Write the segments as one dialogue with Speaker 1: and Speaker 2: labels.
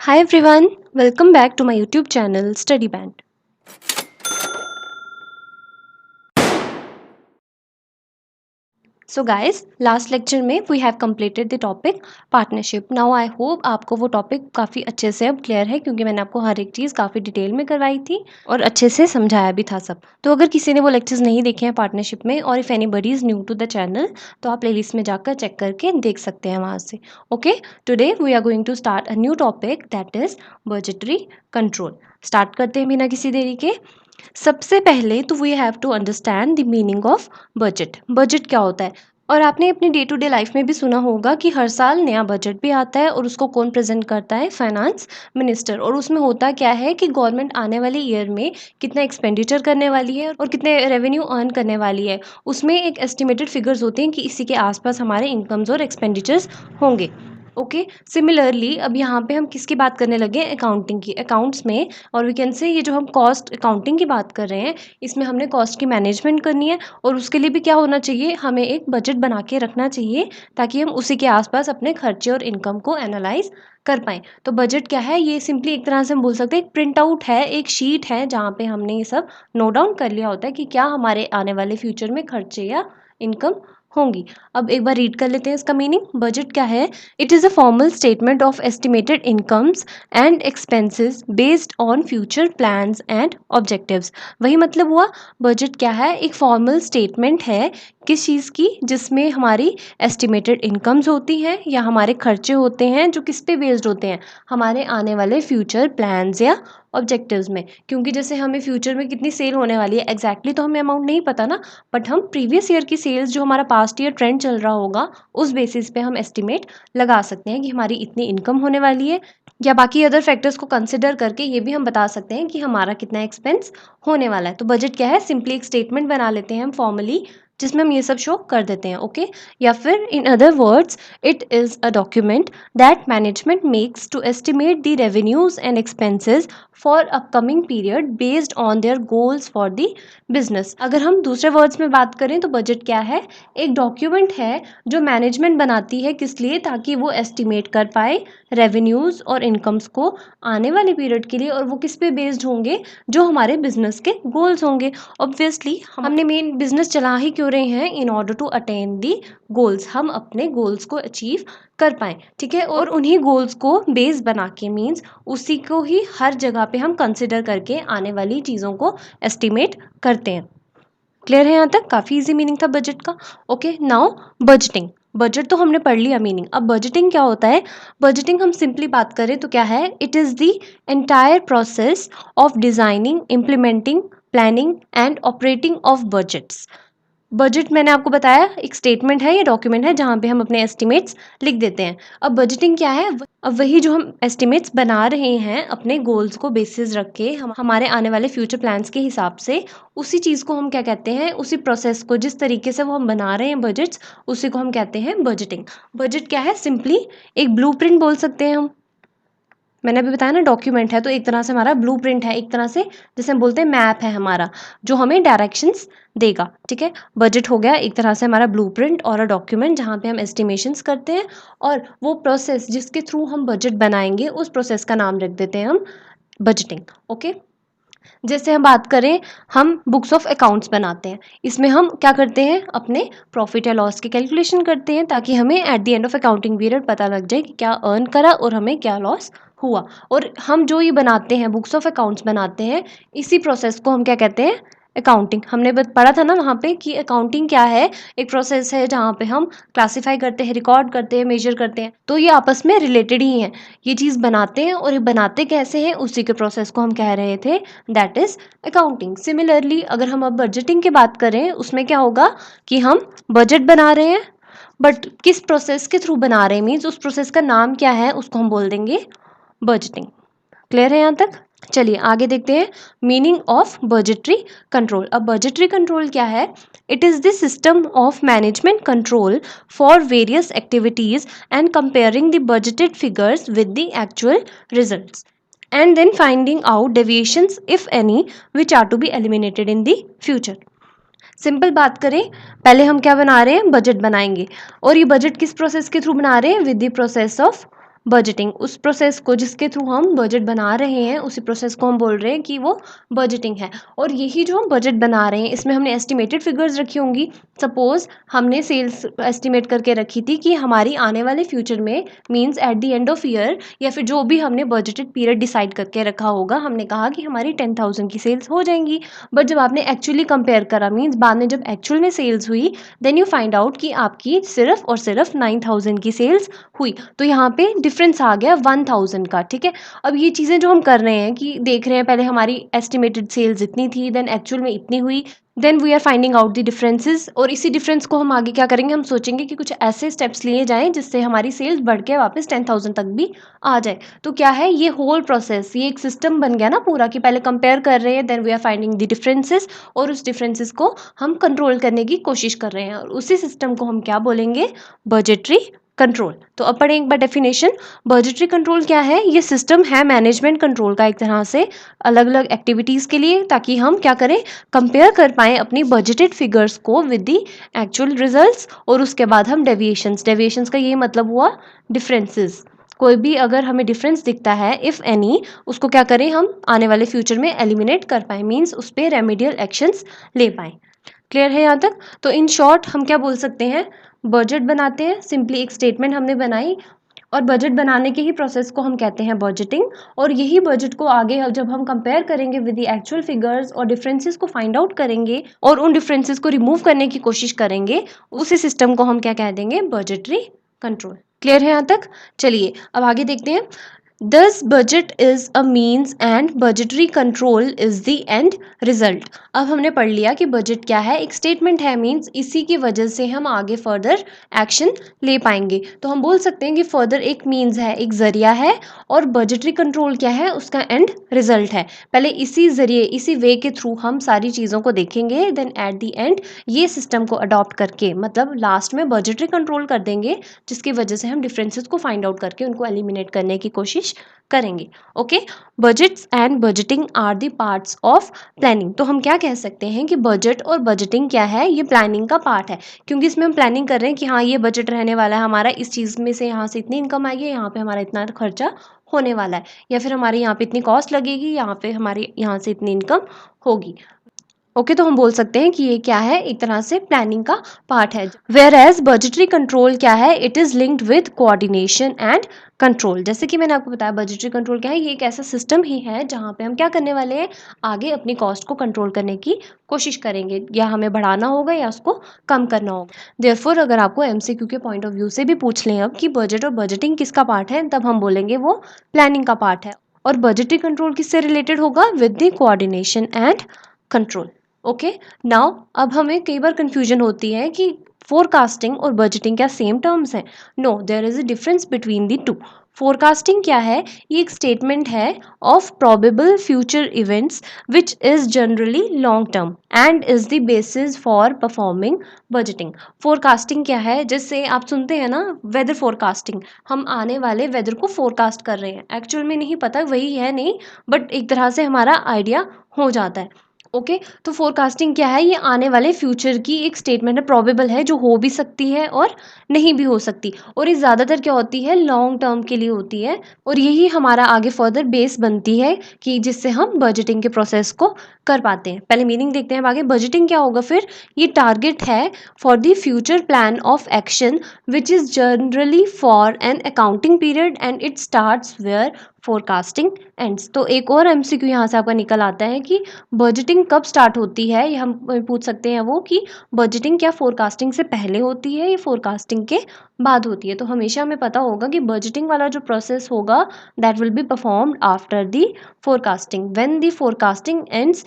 Speaker 1: Hi everyone, welcome back to my YouTube channel Study Band. So guys, last lecture में we have completed the topic partnership. Now I hope आपको वो topic काफ़ी अच्छे से अब clear है क्योंकि मैंने आपको हर एक चीज़ काफ़ी डिटेल में करवाई थी और अच्छे से समझाया भी था सब. तो अगर किसी ने वो लेक्चर्स नहीं देखे हैं पार्टनरशिप में और if anybody is new to the channel तो आप प्लेलिस्ट में जाकर चेक करके देख सकते हैं वहाँ से. Okay, today we are going to start a new topic that is budgetary control. Start करते हैं बिना किसी देरी के. सबसे पहले तो we have to understand the meaning of budget. Budget क्या होता है? और आपने अपनी डे टू डे लाइफ में भी सुना होगा कि हर साल नया बजट भी आता है और उसको कौन प्रेजेंट करता है? Finance minister. और उसमें होता क्या है कि गवर्नमेंट आने वाले ईयर में कितना एक्सपेंडिचर करने वाली है और कितने रेवेन्यू अर्न करने वाली है. उसमें एक एस्टिमेटेड फिगर्स होते हैं कि इसी के आसपास हमारे इनकम्स और एक्सपेंडिचर्स होंगे. ओके, सिमिलरली अब यहाँ पे हम किसकी बात करने लगे? अकाउंटिंग की. अकाउंट्स में और वी कैन से ये जो हम कॉस्ट अकाउंटिंग की बात कर रहे हैं इसमें हमने कॉस्ट की मैनेजमेंट करनी है और उसके लिए भी क्या होना चाहिए? हमें एक बजट बना के रखना चाहिए ताकि हम उसी के आसपास अपने खर्चे और इनकम को एनालाइज कर पाएँ. तो बजट क्या है? ये सिंपली एक तरह से हम बोल सकते हैं एक प्रिंट आउट है, एक शीट है जहाँ पे हमने ये सब नोट डाउन कर लिया होता है कि क्या हमारे आने वाले फ्यूचर में खर्चे या इनकम होंगी. अब एक बार रीड कर लेते हैं इसका मीनिंग. बजट क्या है? It is a formal statement of estimated incomes and expenses based on future plans and objectives. वही मतलब हुआ. बजट क्या है? एक फॉर्मल स्टेटमेंट है किस चीज़ की? जिसमें हमारी एस्टिमेटेड इनकम्स होती हैं या हमारे खर्चे होते हैं जो किस पे बेस्ड होते हैं? हमारे आने वाले फ्यूचर प्लान्स या ऑब्जेक्टिव्स में. क्योंकि जैसे हमें फ्यूचर में कितनी सेल होने वाली है एग्जैक्टली तो हमें अमाउंट नहीं पता ना, बट हम प्रीवियस ईयर की सेल्स जो हमारा पास्ट ईयर ट्रेंड चल रहा होगा उस बेसिस पे हम एस्टिमेट लगा सकते हैं कि हमारी इतनी इनकम होने वाली है या बाकी अदर फैक्टर्स को कंसिडर करके ये भी हम बता सकते हैं कि हमारा कितना एक्सपेंस होने वाला है. तो बजट क्या है? सिंपली एक स्टेटमेंट बना लेते हैं हम फॉर्मली जिसमें हम ये सब शो कर देते हैं. ओके, या फिर in other words it is a document that management makes to estimate the revenues and expenses for upcoming period based on their goals for the business. अगर हम दूसरे वर्ड्स में बात करें तो बजट क्या है? एक डॉक्यूमेंट है जो मैनेजमेंट बनाती है किस लिए? ताकि वो एस्टिमेट कर पाए रेवेन्यूज़ और इनकम्स को आने वाले पीरियड के लिए और वो किस पे बेस्ड होंगे? जो हमारे बिजनेस के गोल्स होंगे. ऑब्वियसली हमने मेन बिजनेस चला ही क्यों रहे हैं? In order to attain the goals. हम अपने गोल्स को अचीव कर पाएँ. ठीक है, और उन्हीं गोल्स को बेस बना के मीन्स उसी को ही हर जगह पे हम कंसिडर करके आने वाली चीज़ों को एस्टिमेट करते हैं. क्लियर है यहाँ तक? काफ़ी इजी मीनिंग था बजट का. Okay, now budgeting. बजट तो हमने पढ़ लिया मीनिंग. अब बजटिंग क्या होता है? बजटिंग हम सिंपली बात करें तो क्या है? It is the entire process of designing, implementing, planning and operating of budgets. Budget मैंने आपको बताया एक स्टेटमेंट है या डॉक्यूमेंट है जहाँ पे हम अपने एस्टिमेट्स लिख देते हैं. अब बजटिंग क्या है? अब वही जो हम एस्टिमेट्स बना रहे हैं अपने गोल्स को बेसिस रख के हम हमारे आने वाले फ्यूचर प्लान्स के हिसाब से उसी चीज़ को हम क्या कहते हैं? उसी प्रोसेस को जिस तरीके से वो हम बना रहे हैं बजट्स उसी को हम कहते हैं बजटिंग. बजट क्या है? सिंपली एक ब्लूप्रिंट बोल सकते हैं हम. मैंने अभी बताया ना डॉक्यूमेंट है तो एक तरह से हमारा ब्लूप्रिंट है, एक तरह से जैसे हम बोलते हैं मैप है हमारा जो हमें डायरेक्शंस देगा. ठीक है, बजट हो गया एक तरह से हमारा ब्लूप्रिंट और अ डॉक्यूमेंट जहाँ पे हम एस्टिमेशंस करते हैं और वो प्रोसेस जिसके थ्रू हम बजट बनाएंगे उस प्रोसेस का नाम रख देते हैं हम बजटिंग. ओके, जैसे हम बात करें हम बुक्स ऑफ अकाउंट्स बनाते हैं. इसमें हम क्या करते हैं? अपने प्रॉफिट या लॉस की कैलकुलेशन करते हैं ताकि हमें at the end of accounting period पता लग जाए कि क्या अर्न करा और हमें क्या लॉस हुआ. और हम जो ये बनाते हैं बुक्स ऑफ अकाउंट्स बनाते हैं इसी प्रोसेस को हम क्या कहते हैं? अकाउंटिंग. हमने पढ़ा था ना वहाँ पे कि अकाउंटिंग क्या है? एक प्रोसेस है जहाँ पे हम क्लासीफाई करते हैं, रिकॉर्ड करते हैं, मेजर करते हैं. तो ये आपस में रिलेटेड ही हैं. ये चीज़ बनाते हैं और ये बनाते कैसे हैं उसी के प्रोसेस को हम कह रहे थे दैट इज़ अकाउंटिंग. सिमिलरली अगर हम अब बजटिंग की बात करें उसमें क्या होगा कि हम बजट बना रहे हैं बट किस प्रोसेस के थ्रू बना रहे हैं मीन्स उस प्रोसेस का नाम क्या है उसको हम बोल देंगे बजटिंग. क्लियर है यहाँ तक? चलिए आगे देखते हैं मीनिंग ऑफ बजटरी कंट्रोल. अब बजटरी कंट्रोल क्या है? It is the system of management control for various activities and comparing the budgeted figures with the actual results and then finding out deviations if any which are to be eliminated in the future. Simple बात करें पहले हम क्या बना रहे हैं? Budget बनाएंगे और ये बजट किस प्रोसेस के थ्रू बना रहे हैं? With the process of budgeting, उस प्रोसेस को जिसके थ्रू हम बजट बना रहे हैं, उसी प्रोसेस को हम बोल रहे हैं कि वो बजटिंग है। और यही जो हम बजट बना रहे हैं, इसमें हमने एस्टिमेटेड फिगर्स रखी होंगी। सपोज हमने सेल्स एस्टिमेट करके रखी थी कि हमारी आने वाले फ्यूचर में, means at the end of year, या फिर जो भी हमने बजटेड पीरियड डिसाइड करके रखा होगा, हमने कहा कि हमारी 10,000 की सेल्स हो जाएंगी। बट जब आपने एक्चुअली कंपेयर करा, मीन्स बाद में जब एक्चुअल में सेल्स हुई, देन यू फाइंड आउट कि आपकी सिर्फ और सिर्फ 9,000 की सेल्स हुई। तो यहाँ पे डिफरेंस आ गया 1,000 का, ठीक है। अब ये चीज़ें जो हम कर रहे हैं कि देख रहे हैं, पहले हमारी एस्टिमेटेड सेल्स इतनी थी, देन एक्चुअल में इतनी हुई, then we are finding out the differences. और इसी डिफरेंस को हम आगे क्या करेंगे, हम सोचेंगे कि कुछ ऐसे स्टेप्स लिए जाएं जिससे हमारी सेल्स बढ़ के वापस 10,000 तक भी आ जाए। तो क्या है, ये होल प्रोसेस, ये एक सिस्टम बन गया ना पूरा, कि पहले कंपेयर कर रहे हैं, then we are finding the differences, और उस डिफरेंसेस को हम कंट्रोल करने की कोशिश कर रहे हैं, और उसी सिस्टम को हम क्या बोलेंगे, बजटरी कंट्रोल। तो अब पढ़ें एक बार डेफिनेशन। बजटरी कंट्रोल क्या है, ये सिस्टम है मैनेजमेंट कंट्रोल का एक तरह से, अलग अलग एक्टिविटीज़ के लिए, ताकि हम क्या करें, कंपेयर कर पाएँ अपनी बजटेड फिगर्स को विद दी एक्चुअल रिजल्ट्स। और उसके बाद हम डेविएशंस का ये मतलब हुआ डिफरेंसेस। कोई भी अगर हमें डिफरेंस दिखता है, इफ़ एनी, उसको क्या करें, हम आने वाले फ्यूचर में एलिमिनेट कर पाएँ, मीन्स उस पर रेमेडियल एक्शंस ले पाएँ। क्लियर है यहाँ तक? तो इन शॉर्ट हम क्या बोल सकते हैं, बजट बनाते हैं, सिंपली एक स्टेटमेंट हमने बनाई, और बजट बनाने के ही प्रोसेस को हम कहते हैं बजटिंग। और यही बजट को आगे जब हम कंपेयर करेंगे विद द एक्चुअल फिगर्स और डिफरेंसेस को फाइंड आउट करेंगे, और उन डिफरेंसेस को रिमूव करने की कोशिश करेंगे, उसी सिस्टम को हम क्या कह देंगे, बजटरी कंट्रोल। क्लियर है यहाँ तक? चलिए अब आगे देखते हैं। Thus budget is a means and budgetary control is the end result। अब हमने पढ़ लिया कि बजट क्या है, एक स्टेटमेंट है, मीन्स इसी की वजह से हम आगे फर्दर एक्शन ले पाएंगे। तो हम बोल सकते हैं कि फर्दर एक मीन्स है, एक जरिया है, और बजटरी कंट्रोल क्या है, उसका एंड रिजल्ट है। पहले इसी जरिए, इसी वे के थ्रू हम सारी चीज़ों को देखेंगे, देन एट द एंड ये सिस्टम को अडॉप्ट करके, मतलब लास्ट में बजटरी कंट्रोल कर देंगे, जिसकी वजह से हम डिफरेंसेस को फाइंड आउट करके उनको एलिमिनेट करने की कोशिश करेंगे। Okay, budgets and budgeting are the parts of planning. तो हम क्या कह सकते हैं कि बजट और बजटिंग क्या है, ये प्लानिंग का पार्ट है, क्योंकि इसमें हम प्लानिंग कर रहे हैं कि हाँ ये बजट रहने वाला है हमारा, इस चीज़ में से यहाँ से इतनी इनकम आएगी, यहाँ पे हमारा इतना खर्चा होने वाला है, या फिर हमारे यहाँ पे इतनी कॉस्ट लगेगी, यहाँ पे हमारे यहाँ से इतनी इनकम होगी। ओके, तो हम बोल सकते हैं कि ये क्या है, एक तरह से प्लानिंग का पार्ट है। वेयर एज बजटरी कंट्रोल क्या है, it is linked with coordination and control. जैसे कि मैंने आपको बताया, बजटरी कंट्रोल क्या है, ये एक ऐसा सिस्टम ही है जहाँ पे हम क्या करने वाले हैं, आगे अपनी कॉस्ट को कंट्रोल करने की कोशिश करेंगे, या हमें बढ़ाना होगा या उसको कम करना होगा। देयरफॉर अगर आपको एमसीक्यू के पॉइंट ऑफ व्यू से भी पूछ लें अब कि बजट और बजटिंग किसका पार्ट है, तब हम बोलेंगे वो प्लानिंग का पार्ट है। और बजटरी कंट्रोल किससे रिलेटेड होगा, with the coordination and control. Okay, now अब हमें कई बार कंफ्यूजन होती है कि फोरकास्टिंग और बजटिंग क्या सेम टर्म्स हैं। No, there is a difference between the two. Forecasting क्या है, ये एक स्टेटमेंट है of probable future events which is generally long term and is the basis for performing budgeting. Forecasting क्या है, जैसे आप सुनते हैं ना वेदर फोरकास्टिंग, हम आने वाले वेदर को फोरकास्ट कर रहे हैं, एक्चुअल में नहीं पता वही है नहीं, बट एक तरह से हमारा आइडिया हो जाता है। ओके, तो फोरकास्टिंग क्या है, ये आने वाले फ्यूचर की एक स्टेटमेंट है, प्रोबेबल है, जो हो भी सकती है और नहीं भी हो सकती, और ये ज़्यादातर क्या होती है, लॉन्ग टर्म के लिए होती है, और यही हमारा आगे फर्दर बेस बनती है कि जिससे हम बजटिंग के प्रोसेस को कर पाते हैं। पहले मीनिंग देखते हैं, अब आगे बजटिंग क्या होगा फिर। ये टारगेट है for the future plan of action which is generally for an accounting period and it starts where forecasting ends. तो एक और एमसीक्यू यहाँ से आपका निकल आता है कि बजटिंग कब स्टार्ट होती है, ये हम पूछ सकते हैं वो कि बजटिंग क्या फोरकास्टिंग से पहले होती है या फोरकास्टिंग के बाद होती है। तो हमेशा हमें पता होगा कि बजटिंग वाला जो प्रोसेस होगा that will be performed after the forecasting, when the forecasting ends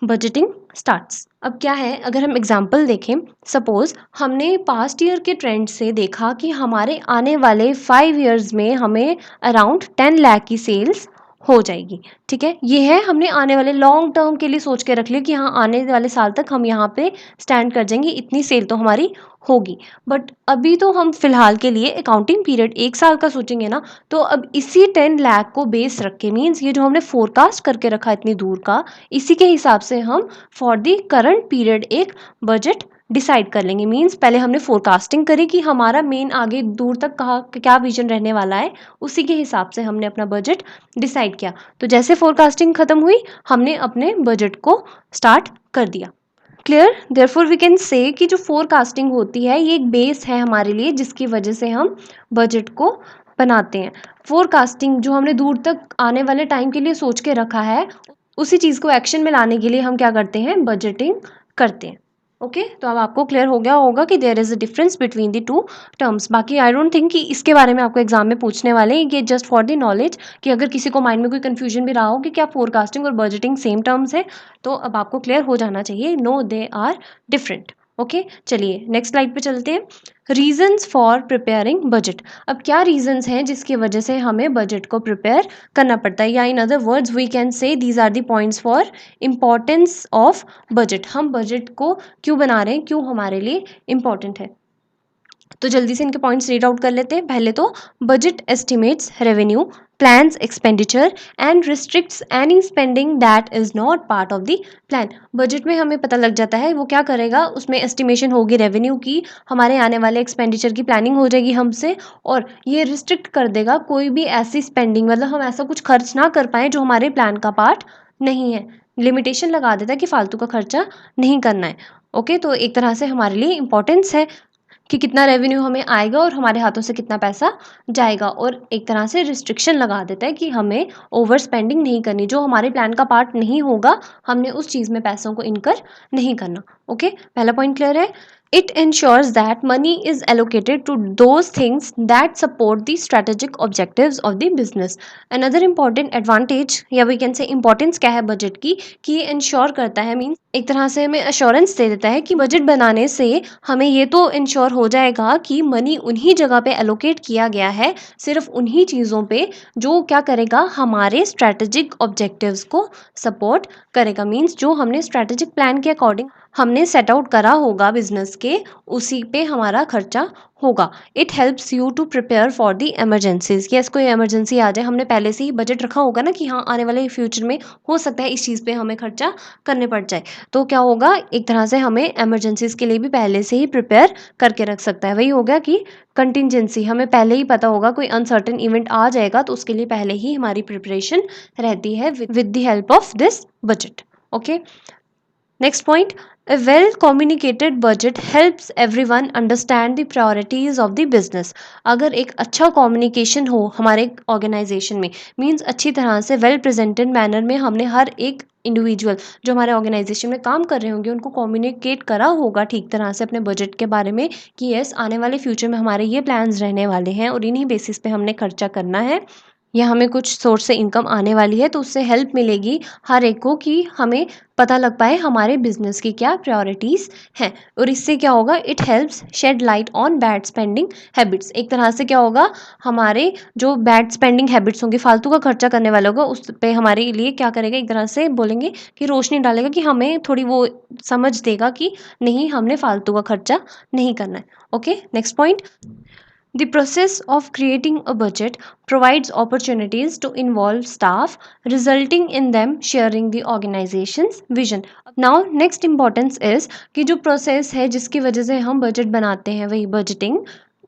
Speaker 1: budgeting starts. अब क्या है, अगर हम एग्जाम्पल देखें, सपोज हमने पास्ट ईयर के ट्रेंड से देखा कि हमारे आने वाले 5 ईयर्स में हमें अराउंड 10 लाख की सेल्स हो जाएगी। ठीक है, ये है, हमने आने वाले लॉन्ग टर्म के लिए सोच के रख लिया कि हाँ आने वाले साल तक हम यहाँ पे स्टैंड कर जाएंगे, इतनी सेल तो हमारी होगी। बट अभी तो हम फिलहाल के लिए अकाउंटिंग पीरियड 1 साल का सोचेंगे ना, तो अब इसी 10 लाख को बेस रख के, मीन्स ये जो हमने फोरकास्ट करके रखा इतनी दूर का, इसी के हिसाब से हम फॉर द करंट पीरियड एक बजट डिसाइड कर लेंगे। मीन्स पहले हमने फोरकास्टिंग करी कि हमारा मेन आगे दूर तक कहाँ क्या विजन रहने वाला है, उसी के हिसाब से हमने अपना बजट डिसाइड किया। तो जैसे फोरकास्टिंग खत्म हुई, हमने अपने बजट को स्टार्ट कर दिया। क्लियर? देयरफॉर वी कैन से कि जो फोरकास्टिंग होती है ये एक बेस है हमारे लिए, जिसकी वजह से हम बजट को बनाते हैं। फोरकास्टिंग जो हमने दूर तक आने वाले टाइम के लिए सोच के रखा है, उसी चीज़ को एक्शन में लाने के लिए हम क्या करते हैं, बजटिंग करते हैं। ओके, तो अब आपको क्लियर हो गया होगा कि there is a difference between the two terms. बाकी आई डोंट थिंक कि इसके बारे में आपको एग्जाम में पूछने वाले हैं, ये जस्ट फॉर द नॉलेज कि अगर किसी को माइंड में कोई कंफ्यूजन भी रहा हो कि क्या फोरकास्टिंग और बजटिंग सेम टर्म्स है, तो अब आपको क्लियर हो जाना चाहिए, no they are different. Okay, चलिए नेक्स्ट स्लाइड पे चलते हैं। Reasons for preparing budget. अब क्या रीजंस हैं जिसकी वजह से हमें बजट को प्रिपेयर करना पड़ता है, या in other words we can say these are the points for importance of budget. हम बजट को क्यों बना रहे हैं, क्यों हमारे लिए इम्पॉर्टेंट है। तो जल्दी से इनके पॉइंट्स रीड आउट कर लेते हैं। पहले तो budget estimates revenue, plans expenditure and restricts any spending that is not part of the plan. Budget में हमें पता लग जाता है वो क्या करेगा, उसमें एस्टिमेशन होगी रेवेन्यू की, हमारे आने वाले एक्सपेंडिचर की प्लानिंग हो जाएगी हमसे, और ये रिस्ट्रिक्ट कर देगा कोई भी ऐसी स्पेंडिंग, मतलब हम ऐसा कुछ खर्च ना कर पाए जो हमारे प्लान का पार्ट नहीं है। लिमिटेशन लगा देता है कि फालतू का खर्चा नहीं करना है। ओके, तो एक तरह से हमारे लिए इंपॉर्टेंस है कि कितना रेवेन्यू हमें आएगा और हमारे हाथों से कितना पैसा जाएगा, और एक तरह से रिस्ट्रिक्शन लगा देता है कि हमें ओवर स्पेंडिंग नहीं करनी, जो हमारे प्लान का पार्ट नहीं होगा हमने उस चीज़ में पैसों को इनकर नहीं करना। ओके, पहला पॉइंट क्लियर है। It ensures that money is allocated to those things that support the strategic objectives of the business. Another important advantage या we can say importance क्या है बजट की, कि ये इंश्योर करता है, मीन्स एक तरह से हमें अश्योरेंस दे देता है कि बजट बनाने से हमें ये तो इंश्योर हो जाएगा कि मनी उन्हीं जगह पे एलोकेट किया गया है, सिर्फ उन्हीं चीज़ों पे जो क्या करेगा, हमारे स्ट्रैटेजिक ऑब्जेक्टिव्स को सपोर्ट करेगा। मीन्स जो हमने स्ट्रैटेजिक प्लान के अकॉर्डिंग हमने सेट आउट करा होगा बिजनेस के, उसी पे हमारा खर्चा होगा। It helps you to prepare for the emergencies. Yes, कोई एमरजेंसी आ जाए, हमने पहले से ही बजट रखा होगा ना कि हाँ आने वाले फ्यूचर में हो सकता है इस चीज़ पे हमें खर्चा करने पड़ जाए, तो क्या होगा, एक तरह से हमें एमरजेंसीज के लिए भी पहले से ही प्रिपेयर करके रख सकता है। वही हो गया कि कंटिजेंसी, हमें पहले ही पता होगा कोई अनसर्टेन इवेंट आ जाएगा, तो उसके लिए पहले ही हमारी प्रिपरेशन रहती है with the help of this budget. Okay, next point, a well communicated budget helps everyone understand the priorities of the business. अगर एक अच्छा communication हो हमारे organization में, means अच्छी तरह से well presented manner में हमने हर एक इंडिविजुअल जो हमारे ऑर्गेनाइजेशन में काम कर रहे होंगे उनको कम्युनिकेट करा होगा ठीक तरह से अपने बजट के बारे में, कि यस आने वाले फ्यूचर में हमारे ये प्लान्स रहने वाले हैं और इन्हीं बेसिस पे हमने खर्चा करना है, या हमें कुछ सोर्स से इनकम आने वाली है, तो उससे हेल्प मिलेगी हर एक को कि हमें पता लग पाए हमारे बिजनेस की क्या प्रायोरिटीज़ हैं। और इससे क्या होगा, it helps shed light on bad spending habits. एक तरह से क्या होगा, हमारे जो बैड स्पेंडिंग हैबिट्स होंगे, फालतू का खर्चा करने वाला होगा, उस पे हमारे लिए क्या करेगा, एक तरह से बोलेंगे कि रोशनी डालेगा, कि हमें थोड़ी वो समझ देगा कि नहीं हमने फालतू का खर्चा नहीं करना है। Okay, next point, the process of creating a budget provides opportunities to involve staff, resulting in them sharing the organization's vision. Now, next importance is कि जो process है जिसकी वजह से हम budget बनाते हैं, वही budgeting,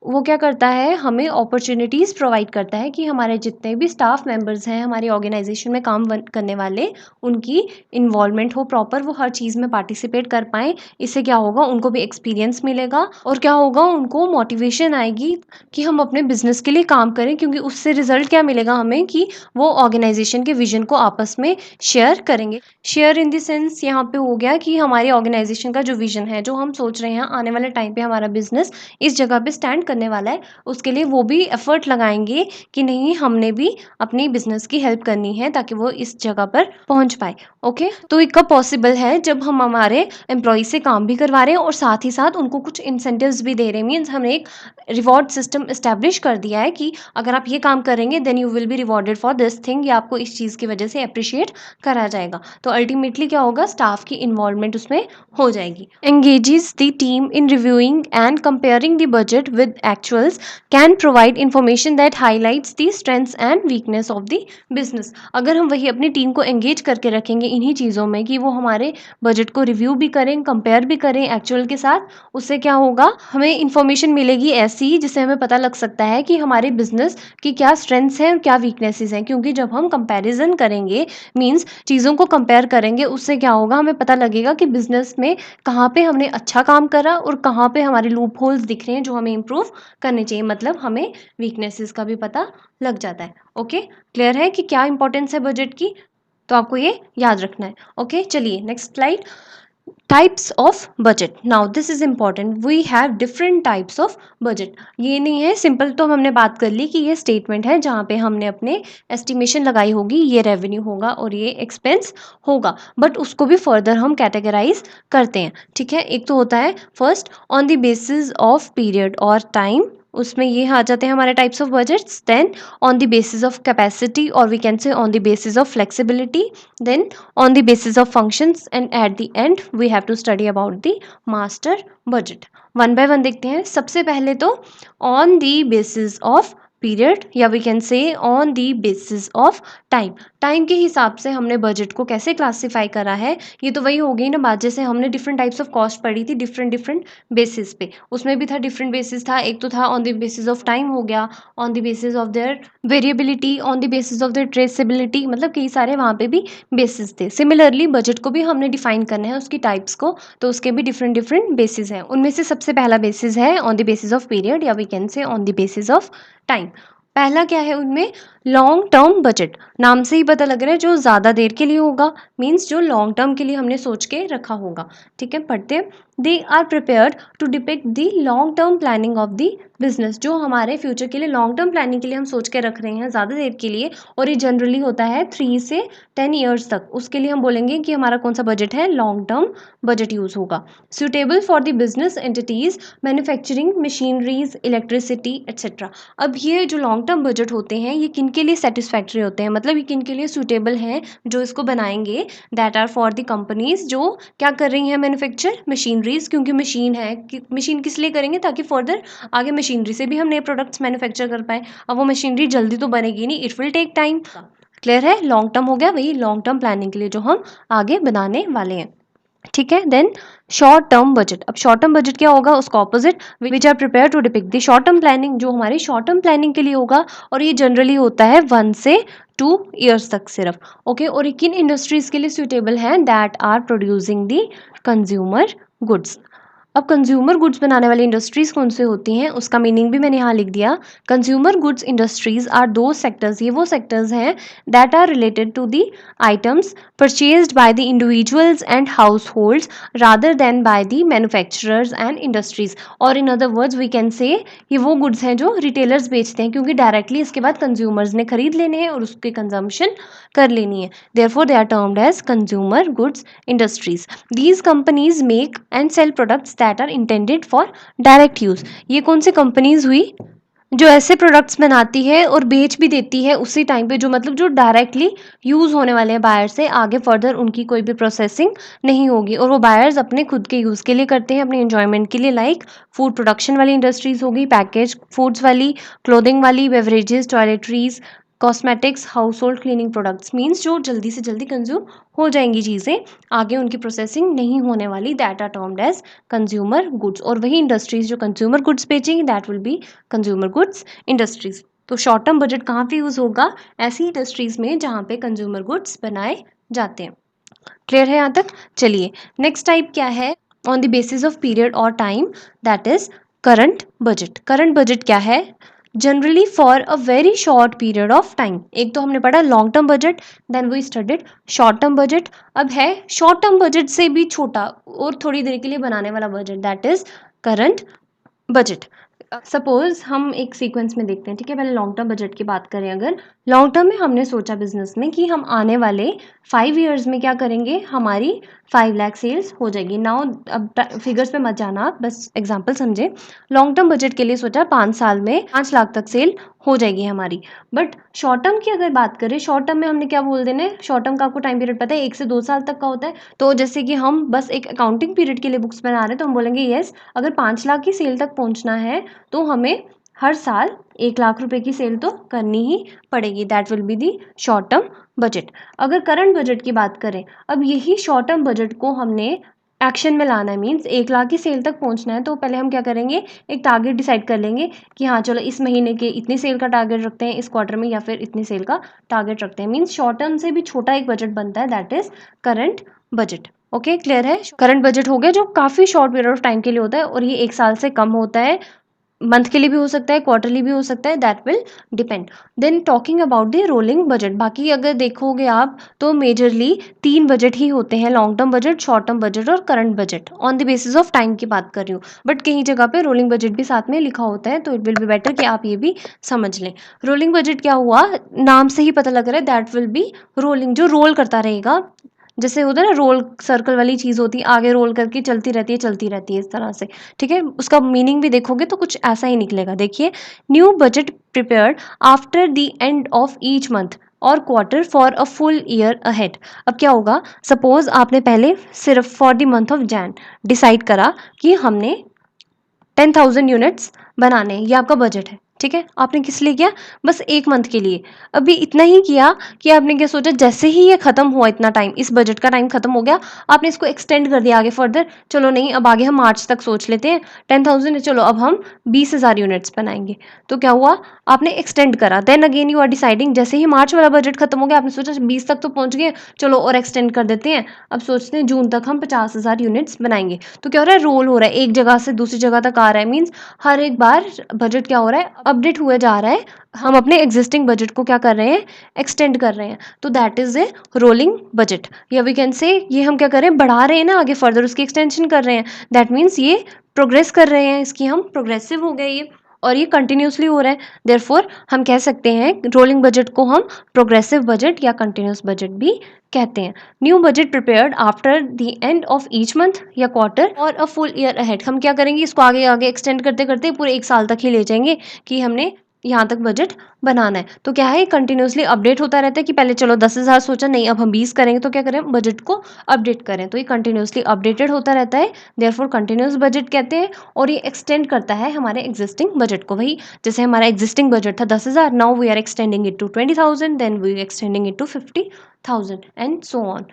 Speaker 1: वो क्या करता है, हमें अपॉर्चुनिटीज़ प्रोवाइड करता है कि हमारे जितने भी स्टाफ मेंबर्स हैं हमारी ऑर्गेनाइजेशन में काम करने वाले, उनकी इन्वॉल्वमेंट हो प्रॉपर, वो हर चीज़ में पार्टिसिपेट कर पाएँ। इससे क्या होगा, उनको भी एक्सपीरियंस मिलेगा और क्या होगा, उनको मोटिवेशन आएगी कि हम अपने बिजनेस के लिए काम करें, क्योंकि उससे रिजल्ट क्या मिलेगा हमें, कि वो ऑर्गेनाइजेशन के विजन को आपस में शेयर करेंगे। शेयर इन द सेंस यहाँ पे हो गया कि हमारी ऑर्गेनाइजेशन का जो विजन है, जो हम सोच रहे हैं आने वाले टाइम पे हमारा बिजनेस इस जगह पे स्टैंड करने वाला है, उसके लिए वो भी एफर्ट लगाएंगे कि नहीं हमने भी अपनी बिजनेस की हेल्प करनी है ताकि वो इस जगह पर पहुंच पाए। ओके, तो ये कब पॉसिबल है, जब हम हमारे एम्प्लॉय से काम भी करवा रहे हैं और साथ ही साथ उनको कुछ इंसेंटिव्स भी दे रहे हैं। मीन्स हमने एक रिवॉर्ड सिस्टम इस्टेब्लिश कर दिया है कि अगर आप ये काम करेंगे then you will be rewarded for this thing, या आपको इस चीज़ की वजह से अप्रिशिएट करा जाएगा। तो अल्टीमेटली क्या होगा, स्टाफ की इन्वॉल्वमेंट उसमें हो जाएगी। Engages the team in reviewing and comparing the budget with actuals can provide information that highlights the strengths and weakness of the business। अगर हम वही अपनी टीम को एंगेज करके रखेंगे इन्हीं चीज़ों में कि वो हमारे बजट को रिव्यू भी करें, कंपेयर भी करें एक्चुअल के साथ, उससे क्या होगा, हमें इन्फॉर्मेशन मिलेगी ऐसी जिससे हमें पता लग सकता है कि हमारे बिजनेस की क्या स्ट्रेंथ्स हैं और क्या वीकनेसेस हैं। क्योंकि जब हम कंपैरिजन करेंगे, मीन्स चीज़ों को कंपेयर करेंगे, उससे क्या होगा, हमें पता लगेगा कि बिजनेस में कहाँ पे हमने अच्छा काम करा और कहाँ पे हमारे लूप होल्स दिख रहे हैं जो हमें इम्प्रूव करने चाहिए। मतलब हमें वीकनेसेस का भी पता लग जाता है। ओके, क्लियर है कि क्या इंपॉर्टेंस है बजट की, तो आपको ये याद रखना है। ओके, चलिए next slide. Types of budget. Now this is important, we have different types of budget. ये नहीं है सिंपल, तो हमने बात कर ली कि ये स्टेटमेंट है जहाँ पे हमने अपने एस्टिमेशन लगाई होगी, ये रेवेन्यू होगा और ये एक्सपेंस होगा, बट उसको भी फर्दर हम कैटेगराइज करते हैं। ठीक है, एक तो होता है first on the basis of period और टाइम, उसमें ये आ जाते हैं हमारे types of budgets. Then on the basis of capacity और we can say on the basis of flexibility, then on the basis of functions, and at the end we have to study about the master budget। One by one देखते हैं। सबसे पहले तो on the basis of period या we can say on the basis of time. Time के हिसाब से हमने बजट को कैसे क्लासीफाई करा है, ये तो वही हो गई ना बात, जैसे हमने डिफरेंट टाइप्स ऑफ कॉस्ट पढ़ी थी डिफरेंट डिफरेंट बेसिस पे, उसमें भी था डिफरेंट बेसिस था। एक तो था on the basis of time हो गया, on the basis of there variability, on the basis of there traceability, मतलब कई सारे वहाँ पे भी बेसिस थे। सिमिलरली बजट को भी हमने डिफाइन करना है उसकी टाइप्स को, तो उसके भी डिफरेंट डिफरेंट बेसिस हैं। उनमें से सबसे पहला बेसिस है on the basis of period या we can say on the basis of time. पहला क्या है उनमें, लॉन्ग टर्म बजट। नाम से ही पता लग रहा है जो ज़्यादा देर के लिए होगा, मीन्स जो लॉन्ग टर्म के लिए हमने सोच के रखा होगा। ठीक है, पढ़ते हैं। They are prepared to depict the long term planning of the business. जो हमारे फ्यूचर के लिए लॉन्ग टर्म प्लानिंग के लिए हम सोच के रख रहे हैं ज़्यादा देर के लिए, और ये जनरली होता है 3 से 10 ईयर्स तक, उसके लिए हम बोलेंगे कि हमारा कौन सा बजट है, लॉन्ग टर्म बजट यूज़ होगा। Suitable for the business entities, manufacturing, machineries, electricity etcetera. अब ये जो लॉन्ग टर्म बजट होते हैं ये किन के लिए सेटिस्फैक्ट्री होते हैं, मतलब ये किन के लिए सूटेबल हैं जो इसको बनाएंगे, that are for the companies जो क्या कर रही हैं, मैन्युफैक्चर मशीनरीज, क्योंकि मशीन है, मशीन किस लिए करेंगे, ताकि फर्दर आगे मशीनरी से भी हम नए प्रोडक्ट्स मैन्युफैक्चर कर पाएँ। अब वो मशीनरी जल्दी तो बनेगी नहीं, it will take time. Clear है, लॉन्ग टर्म हो गया, वही लॉन्ग टर्म प्लानिंग के लिए जो हम आगे बनाने वाले हैं। ठीक है, देन शॉर्ट टर्म बजट। अब शॉर्ट टर्म बजट क्या होगा, उसका ऑपोजिट, which are prepare to depict the short term planning, जो हमारी शॉर्ट टर्म प्लानिंग के लिए होगा, और ये जनरली होता है 1 से 2 ईयर्स तक सिर्फ। ओके, और ये किन इंडस्ट्रीज के लिए सुटेबल है, that are producing the consumer goods. अब कंज्यूमर गुड्स बनाने वाली इंडस्ट्रीज कौन से होती हैं, उसका मीनिंग भी मैंने यहाँ लिख दिया। कंज्यूमर गुड्स इंडस्ट्रीज आर दो सेक्टर्स, ये वो सेक्टर्स हैं that are related to the items purchased by the individuals and households rather than by the manufacturers and industries. और in other words we can say ये वो goods हैं जो retailers बेचते हैं, क्योंकि डायरेक्टली इसके बाद कंज्यूमर्स ने खरीद लेने हैं और उसकी कंजम्पशन कर लेनी है। Therefore they are termed as consumer goods industries. These companies make and sell products that are intended for direct use. ये कौन सी कंपनीज हुई, जो ऐसे प्रोडक्ट्स बनाती है और बेच भी देती है उसी टाइम पे, जो मतलब जो डायरेक्टली यूज़ होने वाले हैं बायर से, आगे फर्दर उनकी कोई भी प्रोसेसिंग नहीं होगी, और वो बायर्स अपने खुद के यूज़ के लिए करते हैं, अपने एंजॉयमेंट के लिए। लाइक फूड प्रोडक्शन वाली इंडस्ट्रीज होगी, पैकेज फूड्स वाली, क्लोथिंग वाली, beverages, toiletries, cosmetics, house hold cleaning products, means जो जल्दी से जल्दी कंज्यूम हो जाएंगी चीज़ें, आगे उनकी प्रोसेसिंग नहीं होने वाली, that are termed as consumer goods. और वही इंडस्ट्रीज जो कंज्यूमर गुड्स बेचेंगी, that will be consumer goods industries. तो शॉर्ट टर्म बजट कहाँ पे यूज़ होगा, ऐसी इंडस्ट्रीज में जहाँ पे कंज्यूमर गुड्स बनाए जाते हैं। क्लियर है यहाँ तक? चलिए नेक्स्ट टाइप क्या है, on the basis of period और time, that is current budget. Current budget क्या है, generally for a very short period of time. एक तो हमने पढ़ा long term budget, then we studied short term budget. अब है शॉर्ट टर्म बजट से भी छोटा और थोड़ी देर के लिए बनाने वाला budget, that is current budget. Suppose हम एक सीक्वेंस में देखते हैं, ठीक है, पहले लॉन्ग टर्म बजट की बात करें। अगर लॉन्ग टर्म में हमने सोचा बिजनेस में कि हम आने वाले 5 ईयर्स में क्या करेंगे, हमारी 5 लाख सेल्स हो जाएगी। नाउ अब फिगर्स पे मत जाना, बस एग्जांपल समझे। लॉन्ग टर्म बजट के लिए सोचा 5 साल में 5 लाख तक सेल हो जाएगी हमारी। बट शॉर्ट टर्म की अगर बात करें, शॉर्ट टर्म में हमने क्या बोल देना है, शॉर्ट टर्म का आपको टाइम पीरियड पता है 1 से 2 साल तक का होता है। तो जैसे कि हम बस एक अकाउंटिंग पीरियड के लिए बुक्स बना रहे हैं तो हम बोलेंगे येस, अगर 5 लाख की सेल तक पहुंचना है तो हमें हर साल 1 लाख रुपए की सेल तो करनी ही पड़ेगी। That will be the short term budget. अगर करंट बजट की बात करें, अब यही शॉर्ट टर्म बजट को हमने एक्शन में लाना है, मीन्स 1 लाख की सेल तक पहुंचना है तो पहले हम क्या करेंगे, एक टारगेट डिसाइड कर लेंगे कि हाँ चलो इस महीने के इतनी सेल का टारगेट रखते हैं, इस क्वार्टर में या फिर इतनी सेल का टारगेट रखते हैं। मीन्स शॉर्ट टर्म से भी छोटा एक बजट बनता है, that is current budget. Okay, clear है? करंट बजट हो गया जो काफ़ी शॉर्ट पीरियड ऑफ टाइम के लिए होता है और ये 1 साल से कम होता है। मंथ के लिए भी हो सकता है, क्वार्टरली भी हो सकता है, that will depend. Then talking about the rolling budget, बाकी अगर देखोगे आप तो मेजरली 3 बजट ही होते हैं, long term budget, short term budget और current budget. On the basis of time की बात कर रही हूँ, बट कहीं जगह पे रोलिंग बजट भी साथ में लिखा होता है, तो इट विल बी बेटर कि आप ये भी समझ लें। रोलिंग बजट क्या हुआ, नाम से ही पता लग रहा है, दैट विल बी रोलिंग, जो रोल करता रहेगा। जैसे होता है ना, रोल सर्कल वाली चीज़ होती है, आगे रोल करके चलती रहती है इस तरह से। ठीक है, उसका मीनिंग भी देखोगे तो कुछ ऐसा ही निकलेगा। देखिए, new budget prepared after the end of each month और quarter for a full year ahead. अब क्या होगा, सपोज आपने पहले सिर्फ for the month of Jan decide करा कि हमने 10,000 यूनिट्स बनाने हैं, ये आपका बजट है। ठीक है, आपने किस लिए किया, बस 1 मंथ के लिए। अभी इतना ही किया कि आपने क्या सोचा, जैसे ही ये खत्म हुआ, इतना टाइम, इस बजट का टाइम खत्म हो गया, आपने इसको एक्सटेंड कर दिया आगे फर्दर। चलो नहीं, अब आगे हम मार्च तक सोच लेते हैं, 10,000 है, चलो अब हम 20,000 यूनिट्स बनाएंगे। तो क्या हुआ, आपने एक्सटेंड करा। Then again you are deciding, जैसे ही मार्च वाला बजट खत्म हो गया, आपने सोचा 20 तक तो पहुंच गए, चलो और एक्सटेंड कर देते हैं। अब सोचते हैं जून तक हम 50,000 यूनिट्स बनाएंगे। तो क्या हो रहा है, रोल हो रहा है, एक जगह से दूसरी जगह तक आ रहा है। मीन्स हर एक बार बजट क्या हो रहा है, अपडेट हुआ जा रहा है। हम अपने एग्जिस्टिंग बजट को क्या कर रहे हैं, एक्सटेंड कर रहे हैं। तो that is a rolling budget, या वी कैन से ये हम क्या कर रहे हैं, बढ़ा रहे हैं ना आगे फर्दर, उसकी एक्सटेंशन कर रहे हैं। दैट मीन्स ये प्रोग्रेस कर रहे हैं, इसकी हम प्रोग्रेसिव हो गए ये, और ये कंटिन्यूसली हो रहा है। देयरफॉर हम कह सकते हैं रोलिंग बजट को हम प्रोग्रेसिव बजट या कंटिन्यूस बजट भी कहते हैं। New budget prepared after the end of each month या क्वार्टर और अ फुल ईयर अहेड। हम क्या करेंगे, इसको आगे आगे एक्सटेंड करते करते पूरे 1 साल तक ही ले जाएंगे कि हमने यहाँ तक बजट बनाना है। तो क्या है, कंटिन्यूसली अपडेट होता रहता है कि पहले चलो 10,000 सोचा, नहीं अब हम 20 करेंगे, तो क्या करें, बजट को अपडेट करें। तो ये कंटिन्यूसली अपडेटेड होता रहता है, देयरफॉर कंटिन्यूस बजट कहते हैं। और ये एक्सटेंड करता है हमारे एग्जिस्टिंग बजट को। वही जैसे हमारा एग्जिस्टिंग बजट था 10,000, now we are extending it to 20,000, then we extending it to 50,000 and so on.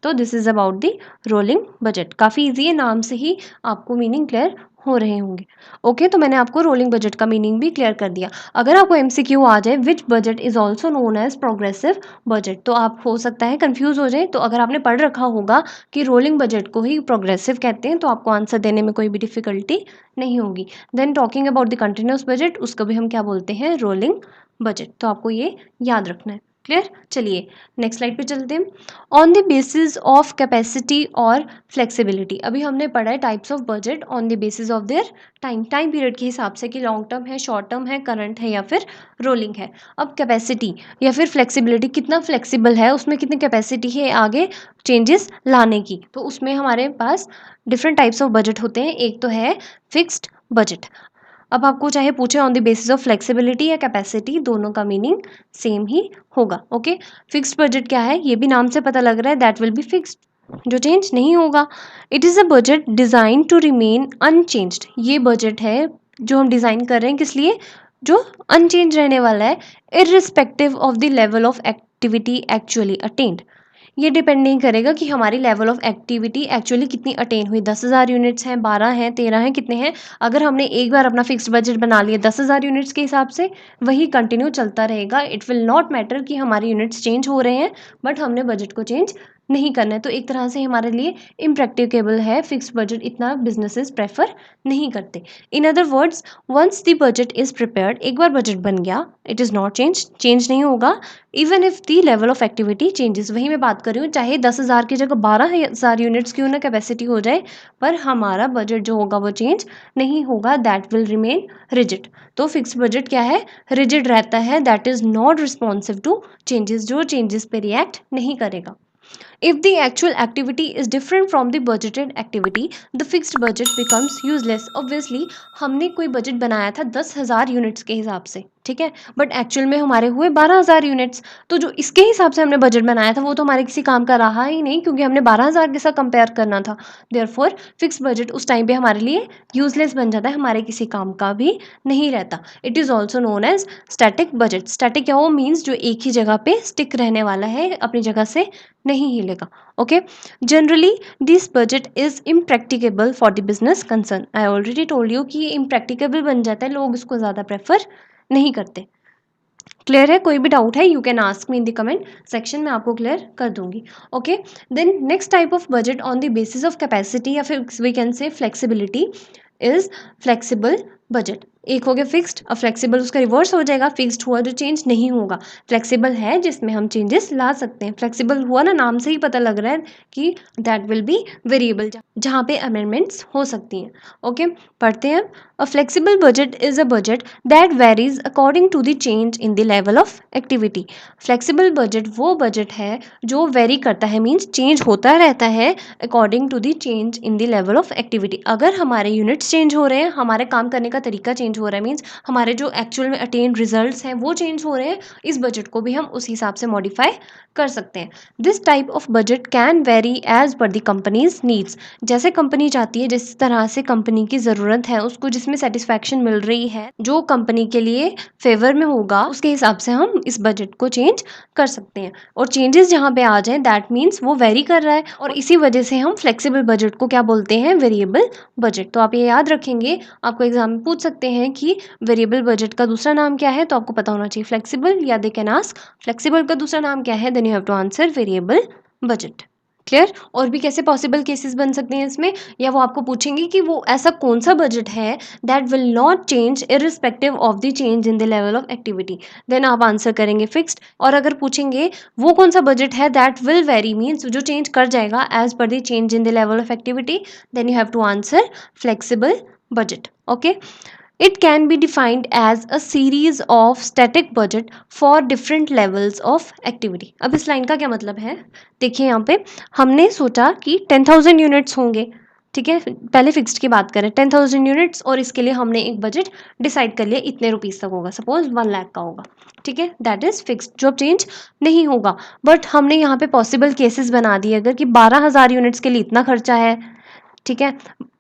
Speaker 1: तो this is about the rolling budget. काफ़ी ईजी है, नाम से ही आपको मीनिंग क्लियर हो रहे होंगे। ओके, तो मैंने आपको रोलिंग बजट का मीनिंग भी क्लियर कर दिया। अगर आपको एमसीक्यू आ जाए which budget is also known as progressive budget, तो आप हो सकता है कंफ्यूज हो जाए। तो अगर आपने पढ़ रखा होगा कि रोलिंग बजट को ही प्रोग्रेसिव कहते हैं, तो आपको आंसर देने में कोई भी डिफिकल्टी नहीं होगी। Then talking about the continuous budget, उसको भी हम क्या बोलते हैं, रोलिंग बजट। तो आपको ये याद रखना है। क्लियर? चलिए नेक्स्ट स्लाइड पे चलते हैं। On the basis of capacity और फ्लेक्सिबिलिटी, अभी हमने पढ़ा है types of budget on the basis of their time period के हिसाब से कि लॉन्ग टर्म है, शॉर्ट टर्म है, करंट है या फिर रोलिंग है। अब कैपेसिटी या फिर फ्लेक्सिबिलिटी, कितना फ्लेक्सिबल है, उसमें कितनी कैपेसिटी है आगे चेंजेस लाने की। तो उसमें हमारे पास डिफरेंट टाइप्स ऑफ बजट होते हैं। एक तो है फिक्स्ड बजट। अब आपको चाहे पूछे on the basis of flexibility या कैपेसिटी, दोनों का मीनिंग सेम ही होगा। ओके, फिक्स्ड बजट क्या है, ये भी नाम से पता लग रहा है, दैट विल बी फिक्स्ड, जो चेंज नहीं होगा। It is a budget design to remain unchanged. ये बजट है जो हम डिज़ाइन कर रहे हैं, किस लिए, जो अनचेंज रहने वाला है, irrespective of the level of activity actually attend. ये डिपेंड नहीं करेगा कि हमारी लेवल ऑफ एक्टिविटी एक्चुअली कितनी अटेन हुई, 10,000 यूनिट्स हैं, 12 हैं, 13 हैं, कितने हैं। अगर हमने एक बार अपना फिक्स्ड बजट बना लिया 10,000 यूनिट्स के हिसाब से, वही कंटिन्यू चलता रहेगा। इट विल नॉट मैटर कि हमारे यूनिट्स चेंज हो रहे हैं, बट हमने बजट को चेंज नहीं करना है। तो एक तरह से हमारे लिए इम्प्रैक्टिकेबल है, फिक्स्ड बजट इतना बिजनेसेस प्रेफर नहीं करते। In other words, once the budget is prepared, एक बार बजट बन गया, इट इज़ नॉट चेंज नहीं होगा, even if the level of activity changes. वही मैं बात कर रही हूँ, चाहे 10,000 की जगह 12,000 यूनिट्स क्यों ना कैपेसिटी हो जाए, पर हमारा बजट जो होगा वो चेंज नहीं होगा, दैट विल रिमेन रिजिड। तो फिक्स बजट क्या है, रिजिड रहता है, that is not responsive to changes, जो चेंजेस पे रिएक्ट नहीं करेगा। If the actual activity is different from the budgeted activity, the fixed budget becomes useless. Obviously, हमने कोई बजट बनाया था 10,000 यूनिट्स के हिसाब से, ठीक है, बट एक्चुअल में हमारे हुए 12,000 यूनिट्स। तो जो इसके हिसाब से हमने बजट बनाया था वो तो हमारे किसी काम का रहा ही नहीं, क्योंकि हमने 12,000 के साथ कंपेयर करना था। देयरफॉर फिक्स बजट उस टाइम पे हमारे लिए यूजलेस बन जाता है, हमारे किसी काम का भी नहीं रहता। It is also known as static budget. Static क्या हो, मीन्स जो एक ही जगह पे स्टिक रहने वाला है, अपनी जगह से नहीं हिलेगा। Okay, generally this budget is impracticable for the business concern. I already told you कि ये इम्प्रैक्टिकेबल बन जाता है, लोग इसको ज़्यादा प्रेफर नहीं करते। क्लियर है? कोई भी डाउट है you can ask me in the comment section में, आपको क्लियर कर दूंगी। Okay, then next type of budget on the basis of capacity या फिर we can say flexibility is flexible budget. एक हो गया फिक्स्ड, अब फ्लेक्सिबल उसका रिवर्स हो जाएगा, फिक्स्ड हुआ जो चेंज नहीं होगा। फ्लेक्सिबल है जिसमें हम चेंजेस ला सकते हैं। फ्लेक्सिबल हुआ ना, नाम से ही पता लग रहा है कि दैट विल बी वेरिएबल, जहाँ पे अमेंडमेंट्स हो सकती हैं। ओके, पढ़ते हैं। A flexible budget is a budget that varies according to the change in the level of activity. Flexible budget वो बजट है जो वेरी करता है, मीन्स चेंज होता रहता है according to the change in the level of activity. अगर हमारे यूनिट्स चेंज हो रहे हैं, हमारे काम करने का तरीका चेंज हो रहा है, मीन्स हमारे जो एक्चुअल में अटेन रिजल्ट्स हैं वो चेंज हो रहे हैं, इस बजट को भी हम उस हिसाब से मॉडिफाई कर सकते हैं। This type of budget can vary as per the companies needs. जैसे कंपनी चाहती है, जिस तरह से कंपनी की ज़रूरत है उसको, जिसमें सेटिस्फैक्शन मिल रही है, जो कंपनी के लिए फेवर में होगा, उसके हिसाब से हम इस बजट को चेंज कर सकते हैं। और चेंजेस जहाँ पे आ जाएं दैट मीन्स वो वेरी कर रहा है, और इसी वजह से हम फ्लेक्सिबल बजट को क्या बोलते हैं, वेरिएबल बजट। तो आप ये याद रखेंगे, आपको एग्जाम में पूछ सकते हैं कि वेरिएबल बजट का दूसरा नाम क्या है, तो आपको पता होना चाहिए फ्लेक्सिबल, या दे कैन आस्क फ्लेक्सिबल का दूसरा नाम क्या है, then you have to answer variable budget. Clear? और भी कैसे पॉसिबल केसेस बन सकते हैं इसमें, या वो आपको पूछेंगे कि वो ऐसा कौन सा बजट है that will not change irrespective of the change in the level of activity, then आप आंसर करेंगे फिक्स्ड। और अगर पूछेंगे वो कौन सा बजट है दैट विल वेरी, मीन्स जो चेंज कर जाएगा as per the change in the level of activity, then you have to answer flexible budget. Okay, it can be defined as a series of static budget for different levels of activity। अब इस line का क्या मतलब है, देखिए यहाँ पे हमने सोचा कि 10,000 यूनिट्स होंगे, ठीक है, पहले फिक्स्ड की बात करें 10,000 यूनिट्स, और इसके लिए हमने एक बजट डिसाइड कर लिया, इतने रुपीज़ तक होगा, सपोज 1 लाख का होगा, ठीक है, दैट इज फिक्स्ड, जो अब चेंज नहीं होगा। बट हमने यहाँ पे पॉसिबल केसेस बना दिए, अगर कि 12,000 यूनिट्स के लिए इतना खर्चा है, ठीक है,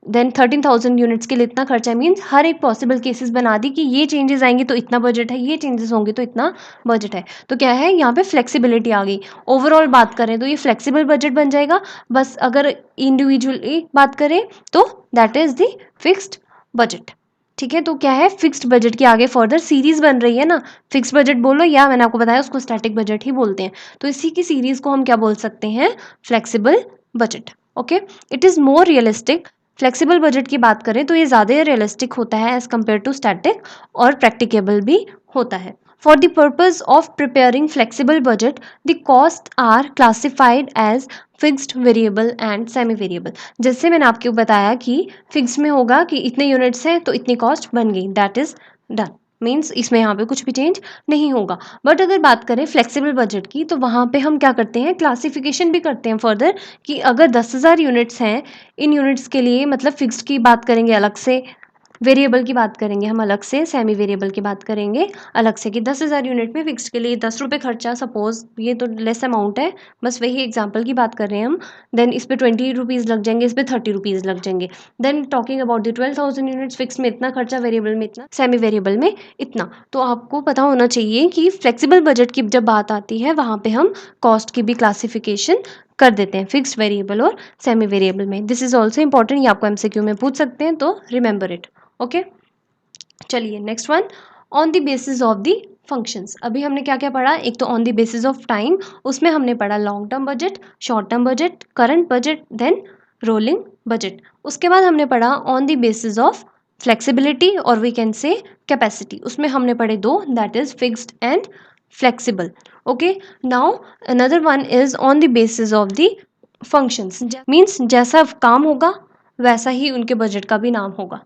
Speaker 1: देन 13,000 यूनिट्स के लिए इतना खर्चा है, मीन्स हर एक पॉसिबल केसेस बना दी कि ये चेंजेस आएंगे तो इतना बजट है, ये चेंजेस होंगे तो इतना बजट है। तो क्या है, यहाँ पे फ्लेक्सिबिलिटी आ गई। ओवरऑल बात करें तो ये फ्लेक्सिबल बजट बन जाएगा, बस अगर इंडिविजुअली बात करें तो that is the fixed budget. ठीक है, तो क्या है, फिक्स्ड बजट के आगे फर्दर सीरीज बन रही है ना, फिक्स्ड बजट बोलो या मैंने आपको बताया उसको स्टैटिक बजट ही बोलते हैं, तो इसी की सीरीज को हम क्या बोल सकते हैं, flexible budget. Okay, it is more realistic. Flexible budget की बात करें तो ये ज़्यादा रियलिस्टिक होता है एज़ कम्पेयर टू स्टैटिक, और प्रैक्टिकेबल भी होता है। For the purpose of preparing flexible budget the cost are classified as fixed, variable and semi variable. जैसे मैंने आपको बताया कि फिक्स में होगा कि इतने यूनिट्स हैं तो इतनी कॉस्ट बन गई, दैट इज डन, मीन्स इसमें यहाँ पे कुछ भी चेंज नहीं होगा। बट अगर बात करें फ्लेक्सिबल बजट की, तो वहाँ पे हम क्या करते हैं, क्लासिफिकेशन भी करते हैं फर्दर, कि अगर 10,000 यूनिट्स हैं, इन यूनिट्स के लिए मतलब फिक्स्ड की बात करेंगे अलग से, वेरिएबल की बात करेंगे हम अलग से, सेमी वेरिएबल की बात करेंगे अलग से, कि 10,000 यूनिट में फिक्स्ड के लिए 10 रुपये खर्चा, सपोज ये तो लेस अमाउंट है, बस वही एग्जांपल की बात कर रहे हैं हम, देन इस पे 20 रुपीज़ लग जाएंगे, इस पे 30 रुपीज़ लग जाएंगे। Then talking about the 12,000 units, fix में इतना खर्चा, वेरिएबल में इतना, सेमी वेरिएबल में इतना। तो आपको पता होना चाहिए कि फ्लेक्सिबल बजट की जब बात आती है वहाँ पे हम कॉस्ट की भी क्लासिफिकेशन कर देते हैं, फिक्स्ड, वेरिएबल और सेमी वेरिएबल में। दिस इज ऑल्सो इंपॉर्टेंट, ये आपको एमसीक्यू में पूछ सकते हैं, तो रिमेंबर इट। ओके, चलिए next one, on the basis of the functions. अभी हमने क्या क्या पढ़ा, एक तो on the basis of time, उसमें हमने पढ़ा long term budget, short term budget, current budget, then rolling budget. उसके बाद हमने पढ़ा on the basis of flexibility और वी कैन से कैपेसिटी, उसमें हमने पढ़े दो, that is fixed and flexible. Okay, now another one is on the basis of the functions, means जैसा काम होगा वैसा ही उनके बजट का भी नाम होगा।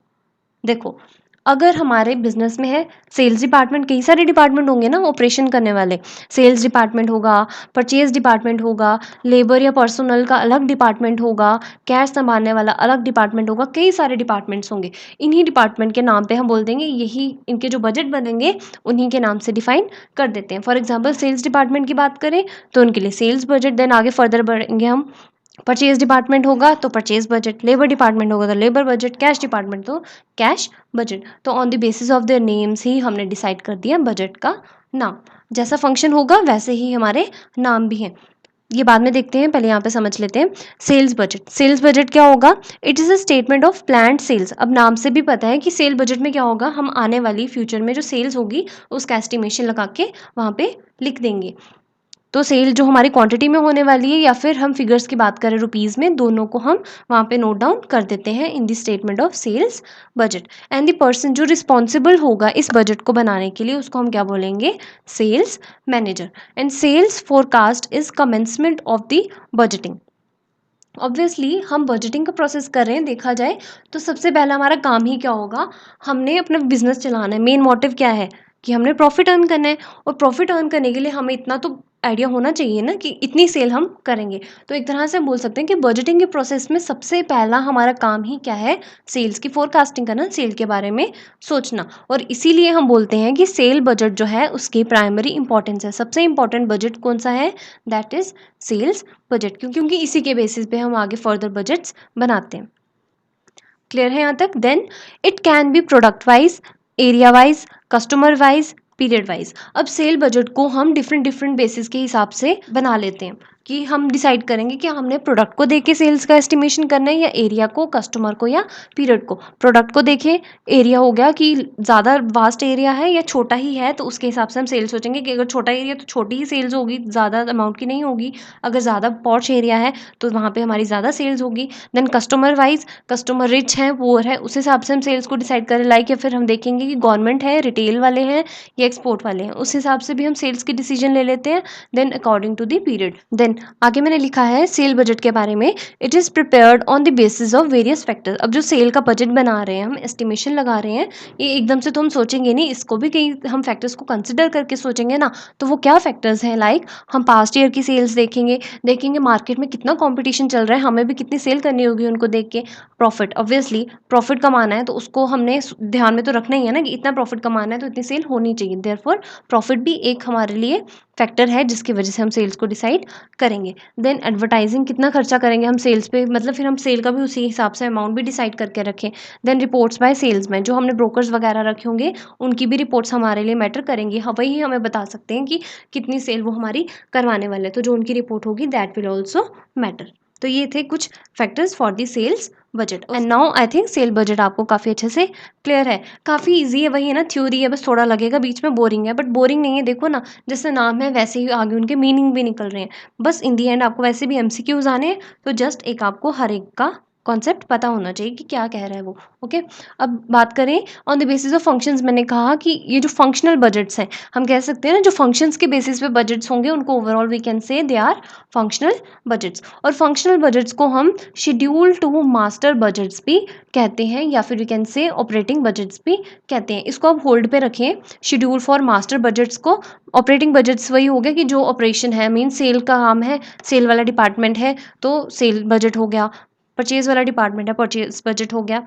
Speaker 1: देखो, अगर हमारे बिजनेस में है सेल्स डिपार्टमेंट, कई सारे डिपार्टमेंट होंगे ना ऑपरेशन करने वाले, सेल्स डिपार्टमेंट होगा, परचेज डिपार्टमेंट होगा, लेबर या पर्सनल का अलग डिपार्टमेंट होगा, कैश संभालने वाला अलग डिपार्टमेंट होगा, कई सारे डिपार्टमेंट्स होंगे। इन्हीं डिपार्टमेंट के नाम पे हम बोल देंगे, यही इनके जो बजट बनेंगे उन्हीं के नाम से डिफाइन कर देते हैं। फॉर एग्जाम्पल सेल्स डिपार्टमेंट की बात करें तो उनके लिए सेल्स बजट, देन आगे फर्दर बढ़ेंगे हम, परचेज डिपार्टमेंट होगा तो परचेज बजट, लेबर डिपार्टमेंट होगा तो लेबर बजट, कैश डिपार्टमेंट तो कैश बजट। तो on the basis of their names ही हमने डिसाइड कर दिया बजट का नाम। जैसा फंक्शन होगा वैसे ही हमारे नाम भी हैं। ये बाद में देखते हैं, पहले यहाँ पे समझ लेते हैं। सेल्स बजट, सेल्स बजट क्या होगा? It is a statement of planned sales. अब नाम से भी पता है कि सेल बजट में क्या होगा, हम आने वाली फ्यूचर में जो सेल्स होगी उसका एस्टिमेशन लगा के वहाँ पे लिख देंगे। तो सेल जो हमारी क्वांटिटी में होने वाली है या फिर हम फिगर्स की बात करें रुपीज़ में, दोनों को हम वहाँ पे नोट डाउन कर देते हैं in the statement of sales budget. And the person जो रिस्पॉन्सिबल होगा इस बजट को बनाने के लिए उसको हम क्या बोलेंगे? Sales manager. And sales forecast is commencement of the budgeting. Obviously हम बजटिंग का प्रोसेस कर रहे हैं, देखा जाए तो सबसे पहला हमारा काम ही क्या होगा, हमने अपना बिजनेस चलाना है। मेन मोटिव क्या है कि हमने प्रॉफिट अर्न करना है, और प्रॉफिट अर्न करने के लिए हमें इतना तो आइडिया होना चाहिए ना कि इतनी सेल हम करेंगे। तो एक तरह से हम बोल सकते हैं कि बजटिंग के प्रोसेस में सबसे पहला हमारा काम ही क्या है? सेल्स की फोरकास्टिंग करना, सेल के बारे में सोचना। और इसीलिए हम बोलते हैं कि सेल बजट जो है उसकी प्राइमरी इंपॉर्टेंस है। सबसे इंपॉर्टेंट बजट कौन सा है? दैट इज सेल्स बजट, क्योंकि इसी के बेसिस पे हम आगे फर्दर बजट्स बनाते हैं। क्लियर है यहाँ तक? Then it can be product wise, area wise, customer wise, period wise. अब सेल बजट को हम डिफरेंट डिफरेंट बेसिस के हिसाब से बना लेते हैं कि हम डिसाइड करेंगे कि हमने प्रोडक्ट को देख के सेल्स का एस्टिमेशन करना है या एरिया को, कस्टमर को या पीरियड को। प्रोडक्ट को देखें, एरिया हो गया कि ज़्यादा वास्ट एरिया है या छोटा ही है, तो उसके हिसाब से हम सेल्स सोचेंगे कि अगर छोटा एरिया तो छोटी ही सेल्स होगी, ज़्यादा अमाउंट की नहीं होगी। अगर ज़्यादा पॉश एरिया है तो वहाँ पे हमारी ज़्यादा सेल्स होगी। Then customer wise, customer rich है, पुअर है, उस हिसाब से हम सेल्स को डिसाइड करें। लाइक या फिर हम देखेंगे कि गवर्नमेंट है, रिटेल वाले हैं या एक्सपोर्ट वाले हैं, उस हिसाब से भी हम सेल्स की डिसीजन ले लेते हैं। Then according to the period. Then आगे मैंने लिखा है सेल बजट के बारे में, it is prepared on the basis of various factors. अब जो सेल का बजट बना रहे हैं, हम एस्टिमेशन लगा रहे हैं, ये एकदम से तो हम सोचेंगे नहीं, इसको भी कई हम फैक्टर्स को कंसिडर करके सोचेंगे ना। तो वो क्या फैक्टर्स हैं? लाइक हम पास्ट ईयर की सेल्स देखेंगे, देखेंगे मार्केट में कितना कंपटीशन चल रहा है, हमें भी कितनी सेल करनी होगी उनको देख के। प्रॉफिट, ऑब्वियसली प्रॉफिट कमाना है तो उसको हमने ध्यान में तो रखना ही है ना कि इतना प्रॉफिट कमाना है तो इतनी सेल होनी चाहिए। देयरफॉर प्रॉफिट भी एक हमारे लिए फैक्टर है जिसकी वजह से हम सेल्स को डिसाइड करेंगे। देन एडवर्टाइजिंग, कितना खर्चा करेंगे हम सेल्स पे, मतलब फिर हम सेल का भी उसी हिसाब से अमाउंट भी डिसाइड करके रखें। देन रिपोर्ट्स बाय सेल्समैन, जो हमने ब्रोकर्स वगैरह रखे होंगे उनकी भी रिपोर्ट्स हमारे लिए मैटर करेंगी। हाँ, वही हमें बता सकते हैं कि कितनी सेल वो हमारी करवाने वाले हैं, तो जो उनकी रिपोर्ट होगी दैट विल ऑल्सो मैटर। तो ये थे कुछ factors for the sales budget. And now I think sale budget आपको काफ़ी अच्छे से क्लियर है, काफ़ी इजी है। वही है ना, थ्योरी है, बस थोड़ा लगेगा बीच में बोरिंग है, बट बोरिंग नहीं है। देखो ना, जैसे नाम है वैसे ही आगे उनके मीनिंग भी निकल रहे हैं। बस इन दी एंड आपको वैसे भी एमसीक्यूज आने हैं, तो जस्ट एक आपको हर एक का कॉन्सेप्ट पता होना चाहिए कि क्या कह रहा है वो। ओके, अब बात करें on the basis of functions. मैंने कहा कि ये जो फंक्शनल बजट्स हैं, हम कह सकते हैं ना, जो फंक्शंस के बेसिस पे बजट्स होंगे उनको overall we can say they are functional budgets. और फंक्शनल बजट्स को हम शेड्यूल टू मास्टर बजट्स भी कहते हैं, या फिर we can say operating budgets भी कहते हैं। इसको आप होल्ड पे रखें, शेड्यूल फॉर मास्टर बजट्स को। ऑपरेटिंग बजट्स वही हो गया कि जो ऑपरेशन है, मीन सेल का काम है, सेल वाला डिपार्टमेंट है तो सेल बजट हो गया, परचेज वाला डिपार्टमेंट है, परचेज बजट हो गया।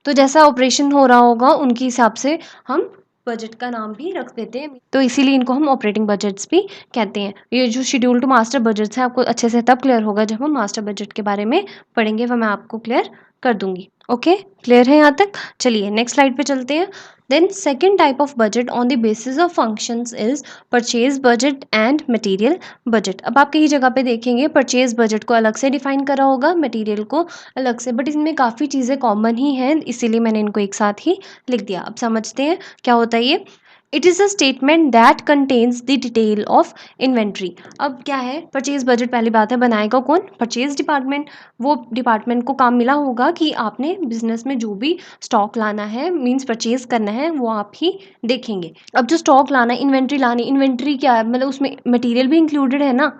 Speaker 1: तो जैसा ऑपरेशन हो रहा होगा उनके हिसाब से हम बजट का नाम भी रख देते हैं, तो इसीलिए इनको हम ऑपरेटिंग बजट्स भी कहते हैं। ये जो शेड्यूल टू मास्टर बजट्स है आपको अच्छे से तब क्लियर होगा जब हम मास्टर बजट के बारे में पढ़ेंगे, वह मैं आपको क्लियर कर दूंगी। ओके, क्लियर है यहाँ तक? चलिए नेक्स्ट स्लाइड पे चलते हैं। Then second type of budget on the basis of functions is purchase budget and material budget. अब आप कई जगह पे देखेंगे परचेज बजट को अलग से डिफाइन करा होगा, मटेरियल को अलग से, बट इनमें काफ़ी चीज़ें कॉमन ही हैं, इसीलिए मैंने इनको एक साथ ही लिख दिया। अब समझते हैं क्या होता है ये। It is a statement that contains the detail of inventory. अब क्या है, परचेज बजट पहली बात है बनाएगा कौन? Purchase department. वो डिपार्टमेंट को काम मिला होगा कि आपने बिजनेस में जो भी स्टॉक लाना है, मीन्स परचेज करना है, वो आप ही देखेंगे। अब जो स्टॉक लाना है, इन्वेंट्री लानी, इन्वेंट्री क्या है, मतलब उसमें मटेरियल भी इंक्लूडेड है ना।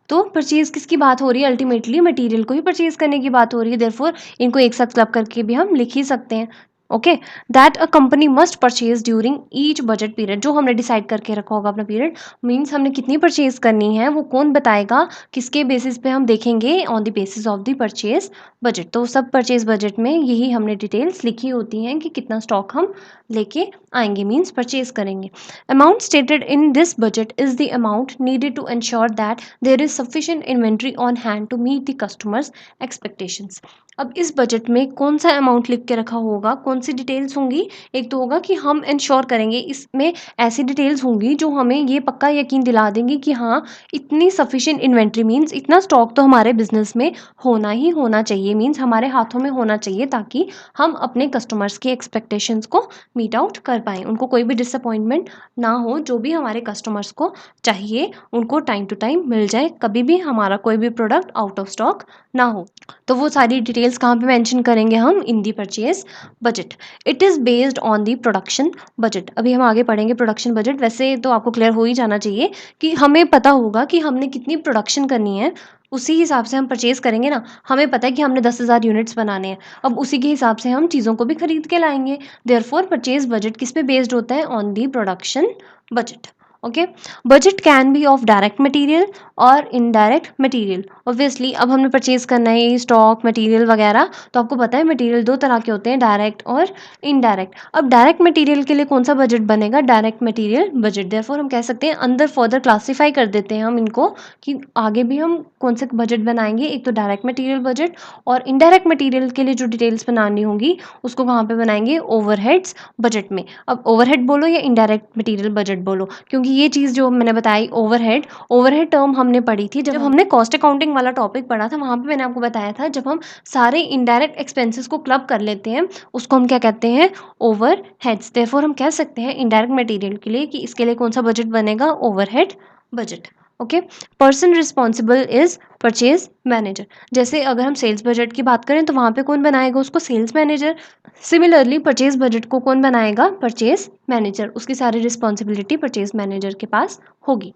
Speaker 1: तो परचेज किसकी बात हो रही है? अल्टीमेटली मटेरियल को ही परचेज करने की बात हो रही है। देयरफॉर इनको एक साथ क्लब करके भी हम लिख ही सकते हैं। Okay, that a company must purchase during each budget period. जो हमने डिसाइड करके रखा होगा अपना पीरियड, मीन्स हमने कितनी परचेज करनी है वो कौन बताएगा, किसके बेसिस पे हम देखेंगे, on the basis of the purchase budget. तो सब परचेज बजट में यही हमने डिटेल्स लिखी होती हैं कि कितना स्टॉक हम लेके आएंगे, मीन्स परचेज करेंगे। Amount stated in this budget is the amount needed to ensure that there is sufficient inventory on hand to meet the customers expectations. अब इस बजट में कौन सा अमाउंट लिख के रखा होगा, कौन सी डिटेल्स होंगी, एक तो होगा कि हम इंश्योर करेंगे, इसमें ऐसी डिटेल्स होंगी जो हमें ये पक्का यकीन दिला देंगी कि हाँ इतनी सफिशिएंट इन्वेंट्री, मीन्स इतना स्टॉक तो हमारे बिजनेस में होना ही होना चाहिए, मीन्स हमारे हाथों में होना चाहिए, ताकि हम अपने कस्टमर्स की एक्सपेक्टेशंस को मीट आउट कर पाएँ, उनको कोई भी डिसअपॉइंटमेंट ना हो, जो भी हमारे कस्टमर्स को चाहिए उनको टाइम टू टाइम मिल जाए, कभी भी हमारा कोई भी प्रोडक्ट आउट ऑफ स्टॉक ना हो। तो वो सारी डिटेल्स कहाँ पे मेंशन करेंगे हम, in the purchase budget. It is based on the production budget. अभी हम आगे पढ़ेंगे प्रोडक्शन बजट। वैसे तो आपको क्लियर हो ही जाना चाहिए कि हमें पता होगा कि हमने कितनी प्रोडक्शन करनी है, उसी हिसाब से हम परचेज करेंगे ना। हमें पता है कि हमने 10,000 यूनिट्स बनाने हैं, अब उसी के हिसाब से हम चीज़ों को भी खरीद के लाएंगे। देयरफॉर परचेज बजट किस पे बेस्ड होता है, on the production budget. Okay, budget can be of direct material और इनडायरेक्ट मटेरियल। ऑब्वियसली अब हमने परचेज करना है स्टॉक मटेरियल वगैरह, तो आपको पता है मटेरियल दो तरह के होते हैं, डायरेक्ट और इनडायरेक्ट। अब डायरेक्ट मटेरियल के लिए कौन सा बजट बनेगा, डायरेक्ट मटेरियल बजट। देयरफॉर हम कह सकते हैं अंदर फर्दर क्लासीफाई कर देते हैं हम इनको कि आगे भी हम कौन से बजट बनाएंगे, एक तो डायरेक्ट मटेरियल बजट, और इनडायरेक्ट मटेरियल के लिए जो डिटेल्स बनानी होंगी उसको कहाँ पे बनाएंगे, ओवरहेड्स बजट में। अब ओवरहेड बोलो या इनडायरेक्ट मटेरियल बजट बोलो, क्योंकि ये चीज़ जो मैंने बताई ओवरहेड, ओवरहेड टर्म हमने पढ़ी थी जब हमने कॉस्ट अकाउंटिंग वाला टॉपिक पढ़ा था। वहाँ पे मैंने आपको बताया था जब हम सारे इनडायरेक्ट एक्सपेंसेस को क्लब कर लेते हैं उसको हम क्या कहते हैं, ओवरहेड्स। देयरफॉर हम कह सकते हैं इनडायरेक्ट मटेरियल के लिए कि इसके लिए कौन सा बजट बनेगा, overhead budget. Okay, person responsible is purchase manager. जैसे अगर हम सेल्स बजट की बात करें तो वहाँ पे कौन बनाएगा उसको, sales manager. Similarly purchase budget को कौन बनाएगा, परचेज मैनेजर। उसकी सारी रिस्पॉन्सिबिलिटी परचेज मैनेजर के पास होगी।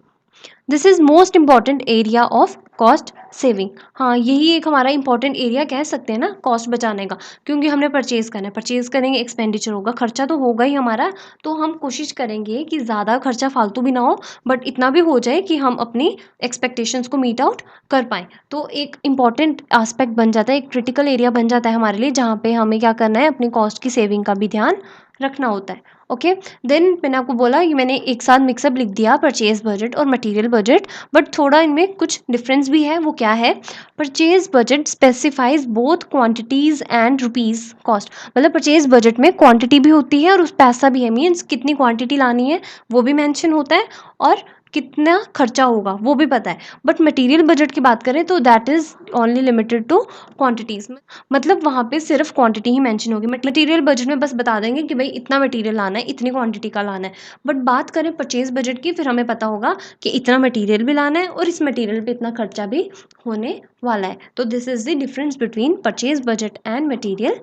Speaker 1: This is most important area of cost saving. हाँ, यही एक हमारा इंपॉर्टेंट एरिया कह सकते हैं ना कॉस्ट बचाने का, क्योंकि हमने परचेज करना है, परचेज करेंगे एक्सपेंडिचर होगा, खर्चा तो होगा ही हमारा। तो हम कोशिश करेंगे कि ज़्यादा खर्चा फालतू भी ना हो, बट इतना भी हो जाए कि हम अपनी एक्सपेक्टेशंस को मीट आउट कर पाएँ। तो एक इंपॉर्टेंट एस्पेक्ट बन जाता है, एक क्रिटिकल एरिया बन जाता है हमारे लिए, जहाँ पे हमें क्या करना है, अपनी कॉस्ट की सेविंग का भी ध्यान रखना होता है। ओके, देन मैंने आपको बोला कि मैंने एक साथ मिक्सअप लिख दिया परचेज बजट और मटेरियल बजट, बट थोड़ा इनमें कुछ डिफरेंस भी है। वो क्या है, purchase budget specifies both quantities and rupees cost. मतलब परचेज बजट में क्वांटिटी भी होती है और उस पैसा भी है, मीन्स कितनी क्वांटिटी लानी है वो भी मेंशन होता है और कितना खर्चा होगा वो भी पता है। बट मटेरियल बजट की बात करें तो that is only limited two quantities. मतलब वहाँ पे सिर्फ क्वांटिटी ही मेंशन होगी। मटेरियल बजट में बस बता देंगे कि भाई इतना मटेरियल लाना है, इतनी क्वांटिटी का लाना है। बट बात करें परचेज बजट की, फिर हमें पता होगा कि इतना मटेरियल भी लाना है और इस मटेरियल पे इतना खर्चा भी होने वाला है। तो this is the difference between purchase budget and material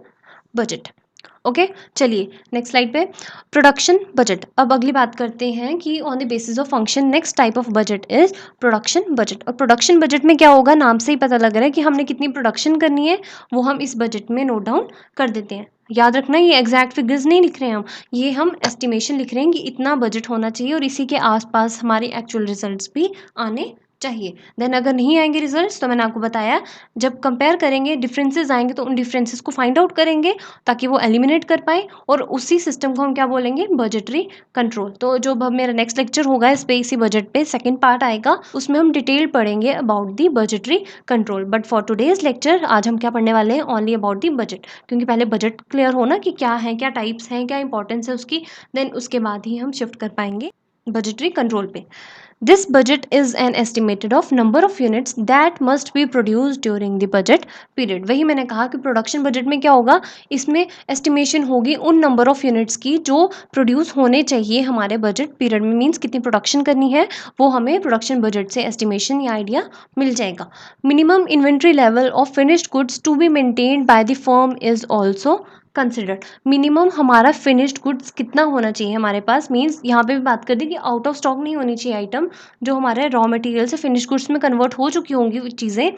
Speaker 1: budget. Okay, चलिए नेक्स्ट स्लाइड पे, प्रोडक्शन बजट। अब अगली बात करते हैं कि on the basis of function next type of budget is production budget. और प्रोडक्शन बजट में क्या होगा, नाम से ही पता लग रहा है कि हमने कितनी प्रोडक्शन करनी है वो हम इस बजट में नोट डाउन कर देते हैं। याद रखना ये एग्जैक्ट फिगर्स नहीं लिख रहे हैं ये हम एस्टिमेशन लिख रहे हैं कि इतना बजट होना चाहिए और इसी के आसपास हमारे एक्चुअल रिजल्ट्स भी आने चाहिए। देन अगर नहीं आएंगे रिजल्ट्स तो मैंने आपको बताया जब कंपेयर करेंगे डिफरेंसेस आएंगे तो उन डिफरेंसेस को फाइंड आउट करेंगे ताकि वो एलिमिनेट कर पाए, और उसी सिस्टम को हम क्या बोलेंगे, बजटरी कंट्रोल। तो जो अब मेरा नेक्स्ट लेक्चर होगा इस पे, इसी बजट पे सेकंड पार्ट आएगा, उसमें हम डिटेल पढ़ेंगे about the budgetary control. But for today's lecture आज हम क्या पढ़ने वाले हैं, ओनली अबाउट दी बजट, क्योंकि पहले बजट क्लियर होना कि क्या है, क्या टाइप्स हैं, क्या इंपॉर्टेंस है उसकी, देन उसके बाद ही हम शिफ्ट कर पाएंगे बजटरी कंट्रोल पे। This budget is an estimated of number of units that must be produced during the budget period। वही मैंने कहा कि प्रोडक्शन बजट में क्या होगा, इसमें एस्टिमेशन होगी उन नंबर ऑफ यूनिट्स की जो प्रोड्यूस होने चाहिए हमारे बजट पीरियड में, मीन्स कितनी प्रोडक्शन करनी है वो हमें प्रोडक्शन बजट से एस्टिमेशन या आइडिया मिल जाएगा। Minimum inventory level of finished goods to be maintained by the firm is also considered. Minimum हमारा फिनिश्ड गुड्स कितना होना चाहिए हमारे पास, मीन्स यहाँ पे भी बात कर दी कि आउट ऑफ स्टॉक नहीं होनी चाहिए आइटम, जो हमारे रॉ मटेरियल से फिनिश गुड्स में कन्वर्ट हो चुकी होंगी वो चीज़ें,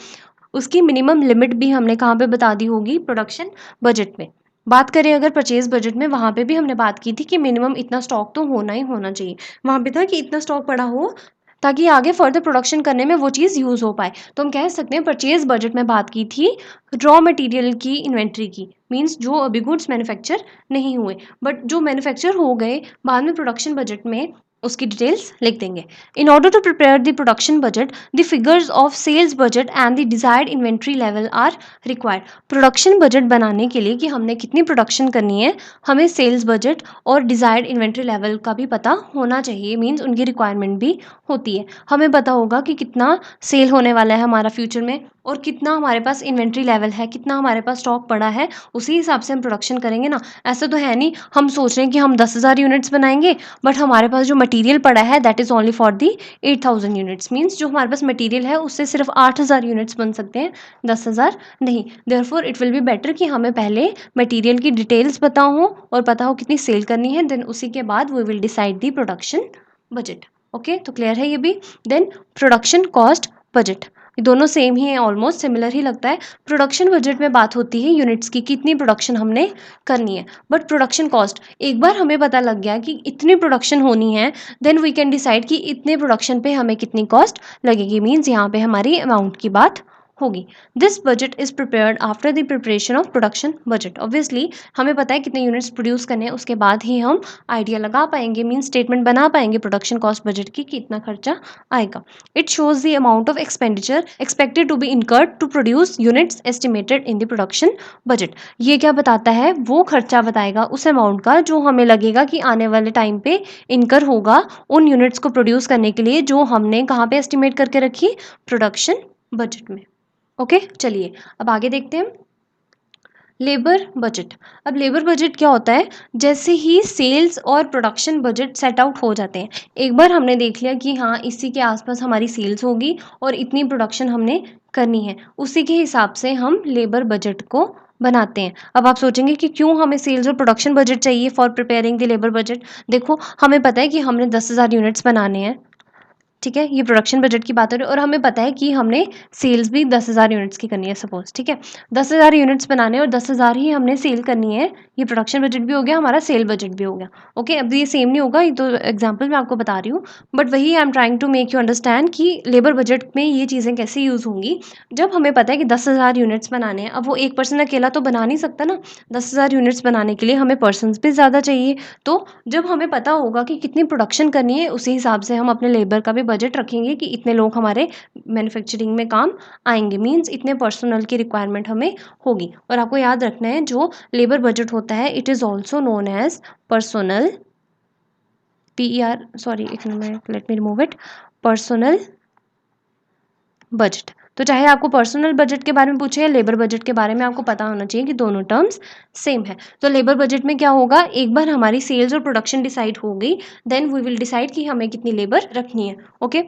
Speaker 1: उसकी मिनिमम लिमिट भी हमने कहाँ पे बता दी होगी, प्रोडक्शन बजट में। बात करें अगर परचेज़ बजट में, वहाँ पे भी हमने बात की थी कि मिनिमम इतना स्टॉक तो होना ही होना चाहिए। वहाँ पे था कि इतना स्टॉक पड़ा हो ताकि आगे फर्दर प्रोडक्शन करने में वो चीज़ यूज़ हो पाए। तो हम कह सकते हैं परचेज़ बजट में बात की थी रॉ मटेरियल की इन्वेंट्री की। मीन्स जो अभी गुड्स मैन्युफैक्चर नहीं हुए, बट जो मैन्युफैक्चर हो गए बाद में प्रोडक्शन बजट में उसकी डिटेल्स लिख देंगे। In order to prepare the production budget, the figures of sales budget and the desired inventory level are required. Production budget बनाने के लिए कि हमने कितनी प्रोडक्शन करनी है, हमें सेल्स बजट और डिजायर्ड इन्वेंट्री लेवल का भी पता होना चाहिए। मीन्स उनकी रिक्वायरमेंट भी होती है। हमें पता होगा कि कितना सेल होने वाला है हमारा फ्यूचर में और कितना हमारे पास इन्वेंट्री लेवल है, कितना हमारे पास स्टॉक पड़ा है, उसी हिसाब से हम प्रोडक्शन करेंगे ना। ऐसा तो है नहीं हम सोच रहे हैं कि हम 10,000 यूनिट्स बनाएंगे, बट हमारे पास जो मटेरियल पड़ा है that is only for the 8,000 units. Means जो हमारे पास मटेरियल है उससे सिर्फ 8,000 यूनिट्स बन सकते हैं, 10,000 नहीं। Therefore it will be better कि हमें पहले मटेरियल की डिटेल्स पता हो और पता हो कितनी सेल करनी है, देन उसी के बाद we will decide the production budget. Okay, तो क्लियर है ये भी। देन प्रोडक्शन कॉस्ट बजट, दोनों सेम ही है, ऑलमोस्ट सिमिलर ही लगता है। प्रोडक्शन बजट में बात होती है यूनिट्स की, कितनी प्रोडक्शन हमने करनी है। बट प्रोडक्शन कॉस्ट, एक बार हमें पता लग गया कि इतनी प्रोडक्शन होनी है, देन वी कैन डिसाइड कि इतने प्रोडक्शन पे हमें कितनी कॉस्ट लगेगी। मीन्स यहाँ पे हमारी अमाउंट की बात होगी। This budget is prepared after the preparation of production budget. Obviously हमें पता है कितने यूनिट्स प्रोड्यूस करने हैं, उसके बाद ही हम आइडिया लगा पाएंगे, मीन स्टेटमेंट बना पाएंगे प्रोडक्शन कॉस्ट बजट की कि इतना खर्चा आएगा। It shows the amount of expenditure expected to be incurred to produce units estimated in the production budget. ये क्या बताता है, वो खर्चा बताएगा उस अमाउंट का जो हमें लगेगा कि आने वाले टाइम पे इनकर होगा उन यूनिट्स को प्रोड्यूस करने के लिए, जो हमने कहाँ पे एस्टिमेट करके रखी, प्रोडक्शन बजट में। ओके, चलिए अब आगे देखते हैं लेबर बजट। अब लेबर बजट क्या होता है, जैसे ही सेल्स और प्रोडक्शन बजट सेट आउट हो जाते हैं, एक बार हमने देख लिया कि हाँ इसी के आसपास हमारी सेल्स होगी और इतनी प्रोडक्शन हमने करनी है, उसी के हिसाब से हम लेबर बजट को बनाते हैं। अब आप सोचेंगे कि क्यों हमें सेल्स और प्रोडक्शन बजट चाहिए for preparing the labour budget. देखो हमें पता है कि हमने 10,000 यूनिट्स बनाने हैं, ठीक है, ये प्रोडक्शन बजट की बात हो रही है, और हमें पता है कि हमने सेल्स भी 10,000 यूनिट्स की करनी है सपोज, ठीक है। 10,000 यूनिट्स बनाने और 10,000 ही हमने सेल करनी है, ये प्रोडक्शन बजट भी हो गया, हमारा सेल बजट भी हो गया। ओके, अब ये सेम नहीं होगा, ये तो एग्जाम्पल मैं आपको बता रही हूँ, बट वही I am trying to make you understand कि लेबर बजट में ये चीज़ें कैसे यूज़ होंगी। जब हमें पता है कि 10,000 यूनिट्स बनाने हैं, अब वो एक पर्सन अकेला तो बना नहीं सकता ना, 10,000 यूनिट्स बनाने के लिए हमें पर्सनस भी ज़्यादा चाहिए। तो जब हमें पता होगा कि कितनी प्रोडक्शन करनी है, उसी हिसाब से हम अपने लेबर का भी बजट रखेंगे कि इतने लोग हमारे मैन्युफैक्चरिंग में काम आएंगे। मीन्स इतने पर्सनल की रिक्वायरमेंट हमें होगी। और आपको याद रखना है जो लेबर बजट होता है it is also known as personal PER, sorry एक minute, let me remove it, personal budget. तो चाहे आपको पर्सनल बजट के बारे में पूछे या लेबर बजट के बारे में, आपको पता होना चाहिए कि दोनों टर्म्स सेम है। तो लेबर बजट में क्या होगा, एक बार हमारी सेल्स और प्रोडक्शन डिसाइड हो गई, देन वी विल डिसाइड कि हमें कितनी लेबर रखनी है। Okay,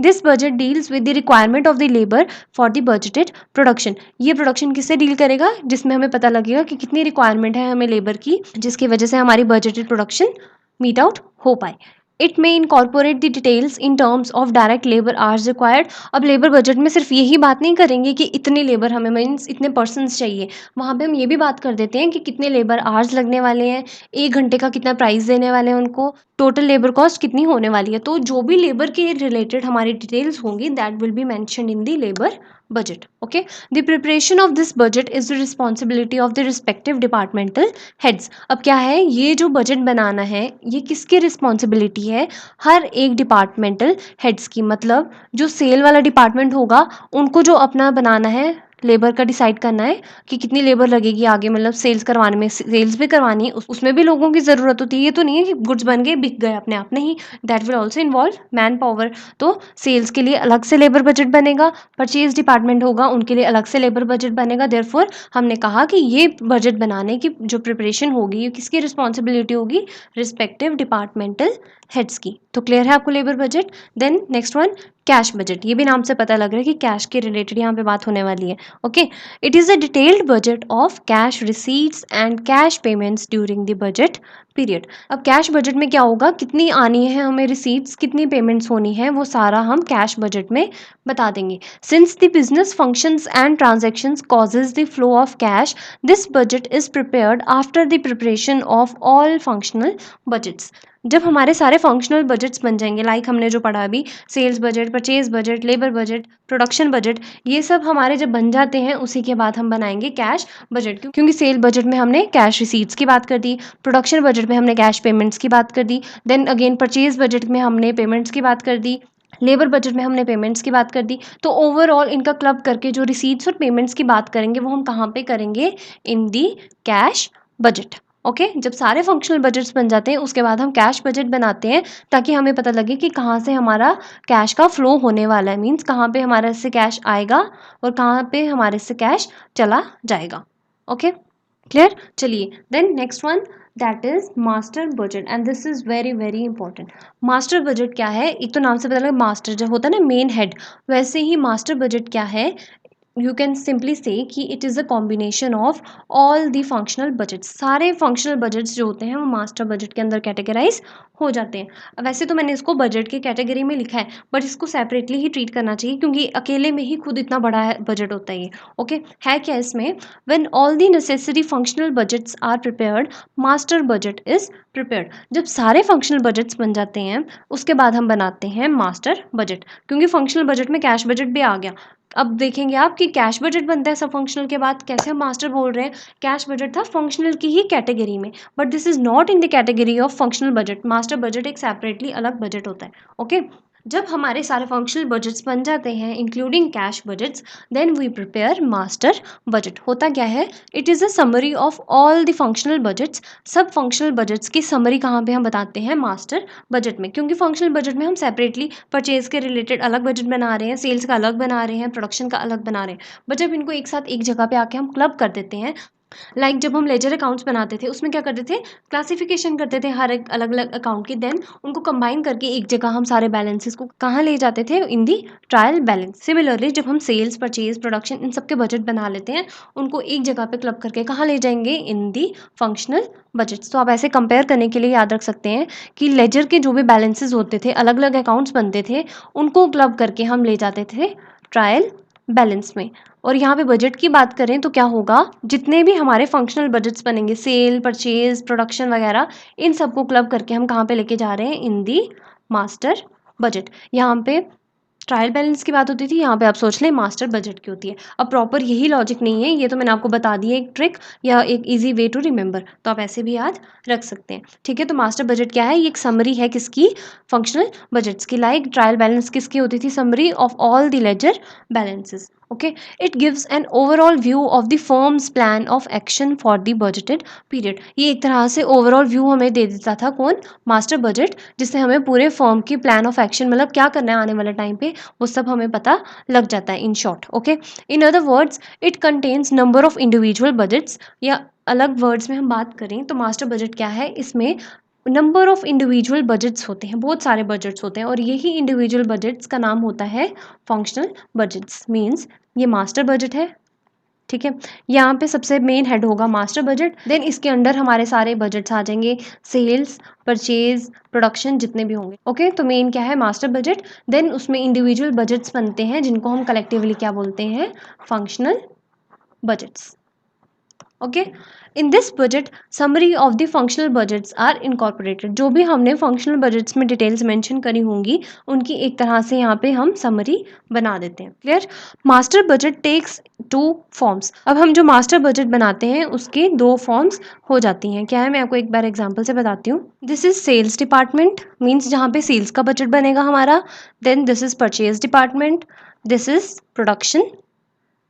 Speaker 1: this budget deals with the requirement of the labour for the budgeted production. ये प्रोडक्शन किससे डील करेगा, जिसमें हमें पता लगेगा कि कितनी रिक्वायरमेंट है हमें लेबर की, जिसकी वजह से हमारी बजटेड प्रोडक्शन मीट आउट हो पाए। It may incorporate the details in terms of direct labour hours required. अब लेबर बजट में सिर्फ यही बात नहीं करेंगे कि इतनी लेबर हमें, मीन्स इतने पर्सनस चाहिए, वहाँ पे हम ये भी बात कर देते हैं कि कितने लेबर आवर्स लगने वाले हैं, 1 घंटे का कितना प्राइस देने वाले हैं उनको, टोटल लेबर कॉस्ट कितनी होने वाली है। तो जो भी लेबर के रिलेटेड हमारी डिटेल्स होंगी that will be mentioned in the labour budget. Okay, the preparation of this budget is the responsibility of the respective departmental heads. अब क्या है, ये जो बजट बनाना है ये किसकी रिस्पॉन्सिबिलिटी है, हर एक डिपार्टमेंटल हेड्स की। मतलब जो सेल वाला डिपार्टमेंट होगा उनको जो अपना बनाना है, लेबर का डिसाइड करना है कि कितनी लेबर लगेगी आगे, मतलब सेल्स करवाने में, सेल्स भी करवानी है, उसमें भी लोगों की ज़रूरत होती है। ये तो नहीं है कि गुड्स बन गए बिक गए अपने आप, नहीं, that will also involve man power. तो सेल्स के लिए अलग से लेबर बजट बनेगा, परचेज डिपार्टमेंट होगा उनके लिए अलग से लेबर बजट बनेगा। देयरफॉर हमने कहा कि ये बजट बनाने की जो प्रिपरेशन होगी ये किसकी रिस्पॉन्सिबिलिटी होगी, रिस्पेक्टिव डिपार्टमेंटल हेड्स की। तो क्लियर है आपको labour budget. Then next one, cash budget. ये भी नाम से पता लग रहा है कि कैश के रिलेटेड यहाँ पे बात होने वाली है। Okay, it is a detailed budget of cash receipts and cash payments during the budget period. अब कैश बजट में क्या होगा, कितनी आनी है हमें रिसीट्स, कितनी पेमेंट्स होनी है, वो सारा हम कैश बजट में बता देंगे। Since the business functions and transactions causes the flow of cash, this budget is prepared after the preparation of all functional budgets. जब हमारे सारे फंक्शनल बजट्स बन जाएंगे, लाइक हमने जो पढ़ा अभी, sales budget, purchase budget, labour budget, production budget, ये सब हमारे जब बन जाते हैं उसी के बाद हम बनाएंगे कैश बजट। क्योंकि सेल बजट में हमने कैश रिसीट्स की बात कर दी, प्रोडक्शन बजट में हमने कैश पेमेंट्स की बात कर दी, देन अगेन परचेज बजट में हमने पेमेंट्स की बात कर दी, लेबर बजट में हमने पेमेंट्स की बात कर दी। तो ओवरऑल इनका क्लब करके जो रिसीट्स और पेमेंट्स की बात करेंगे वो हम कहाँ पे करेंगे, इन दी कैश बजट। ओके जब सारे फंक्शनल बजट्स बन जाते हैं उसके बाद हम कैश बजट बनाते हैं, ताकि हमें पता लगे कि कहाँ से हमारा कैश का फ्लो होने वाला है, मीन्स कहाँ पे हमारे इससे कैश आएगा और कहाँ पे हमारे इससे कैश चला जाएगा। Okay clear. चलिए then next one, that is master budget, and this is very very important. Master budget क्या है, एक तो नाम से पता लगा मास्टर जो होता है ना मेन हेड, वैसे ही मास्टर बजट क्या है, यू कैन सिंपली से कि it is a combination of all the functional budgets. सारे फंक्शनल बजट्स जो होते हैं वो मास्टर बजट के अंदर कैटेगराइज हो जाते हैं। वैसे तो मैंने इसको बजट के कैटेगरी में लिखा है, बट इसको सेपरेटली ही ट्रीट करना चाहिए क्योंकि अकेले में ही खुद इतना बड़ा बजट होता है ये। ओके है क्या इसमें, when all the necessary functional budgets are prepared, master budget is prepared. जब सारे फंक्शनल बजट्स बन जाते हैं उसके बाद हम बनाते हैं मास्टर बजट, क्योंकि फंक्शनल बजट में कैश बजट भी आ गया। अब देखेंगे आप कि कैश बजट बनता है सब फंक्शनल के बाद, कैसे हम मास्टर बोल रहे हैं, कैश बजट था फंक्शनल की ही कैटेगरी में, but this is not in the category of functional budget. Master budget एक सेपरेटली अलग बजट होता है। ओके जब हमारे सारे फंक्शनल बजट्स बन जाते हैं including cash budgets, then we prepare master budget. होता क्या है, it is a summary of all the functional budgets. सब फंक्शनल बजट्स की समरी कहाँ पे हम बताते हैं, मास्टर बजट में। क्योंकि फंक्शनल बजट में हम सेपरेटली परचेज के रिलेटेड अलग बजट बना रहे हैं, सेल्स का अलग बना रहे हैं, प्रोडक्शन का अलग बना रहे हैं, बट जब इनको एक साथ एक जगह पे आके हम क्लब कर देते हैं, लाइक जब हम लेजर अकाउंट्स बनाते थे उसमें क्या करते थे, क्लासिफिकेशन करते थे हर एक अलग अलग अकाउंट की, देन उनको कंबाइन करके एक जगह हम सारे बैलेंसेस को कहाँ ले जाते थे, इन दी ट्रायल बैलेंस। सिमिलरली जब हम सेल्स, परचेज, प्रोडक्शन इन सबके बजट बना लेते हैं उनको एक जगह पे क्लब करके कहाँ ले जाएंगे, इन दी फंक्शनल बजट्स। तो आप ऐसे कंपेयर करने के लिए याद रख सकते हैं कि लेजर के जो भी बैलेंसेस होते थे, अलग अलग अकाउंट्स बनते थे, उनको क्लब करके हम ले जाते थे ट्रायल बैलेंस में। और यहाँ पे बजट की बात करें तो क्या होगा, जितने भी हमारे फंक्शनल बजट्स बनेंगे, सेल, परचेज, प्रोडक्शन वगैरह, इन सबको क्लब करके हम कहाँ पे लेके जा रहे हैं, इन दी मास्टर बजट। यहाँ पे ट्रायल बैलेंस की बात होती थी, यहाँ पे आप सोच लें मास्टर बजट की होती है। अब प्रॉपर यही लॉजिक नहीं है, ये तो मैंने आपको बता दी है एक ट्रिक या एक इजी वे टू रिमेंबर, तो आप ऐसे भी याद रख सकते हैं। ठीक है, तो मास्टर बजट क्या है, ये एक समरी है किसकी, फंक्शनल बजट्स की। लाइक ट्रायल बैलेंस किसकी होती थी, summary of all the ledger balances. Okay it gives an overall view of the firm's plan of action for the budgeted period. ये एक तरह से ओवरऑल व्यू हमें दे देता था कौन, मास्टर बजट, जिससे हमें पूरे फर्म की प्लान ऑफ एक्शन, मतलब क्या करना है आने वाले टाइम पे, वो सब हमें पता लग जाता है in short. Okay in other words it contains number of individual budgets, या अलग वर्ड्स में हम बात करें तो मास्टर बजट क्या है, इसमें नंबर ऑफ इंडिविजुअल बजट्स होते हैं, बहुत सारे बजट्स होते हैं, और यही इंडिविजुअल बजट्स का नाम होता है फंक्शनल बजट्स। मीन्स ये मास्टर बजट है, ठीक है, यहाँ पे सबसे मेन हेड होगा मास्टर बजट, देन इसके अंडर हमारे सारे बजट्स आ जाएंगे, सेल्स, परचेज, प्रोडक्शन, जितने भी होंगे। ओके तो मेन क्या है, मास्टर बजट, देन उसमें इंडिविजुअल बजट्स बनते हैं जिनको हम कलेक्टिवली क्या बोलते हैं, functional budgets. Okay in this budget summary of the functional budgets are incorporated. जो भी हमने फंक्शनल बजट्स में डिटेल्स मेंशन करी होंगी उनकी एक तरह से यहाँ पे हम समरी बना देते हैं। Clear. Master budget takes two forms. अब हम जो मास्टर बजट बनाते हैं उसके दो फॉर्म्स हो जाती हैं। क्या है, मैं आपको एक बार एग्जांपल से बताती हूँ। This is sales department, means जहाँ पे सेल्स का बजट बनेगा हमारा। Then this is purchase department, this is production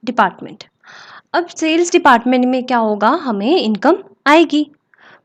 Speaker 1: department. अब सेल्स डिपार्टमेंट में क्या होगा, हमें इनकम आएगी।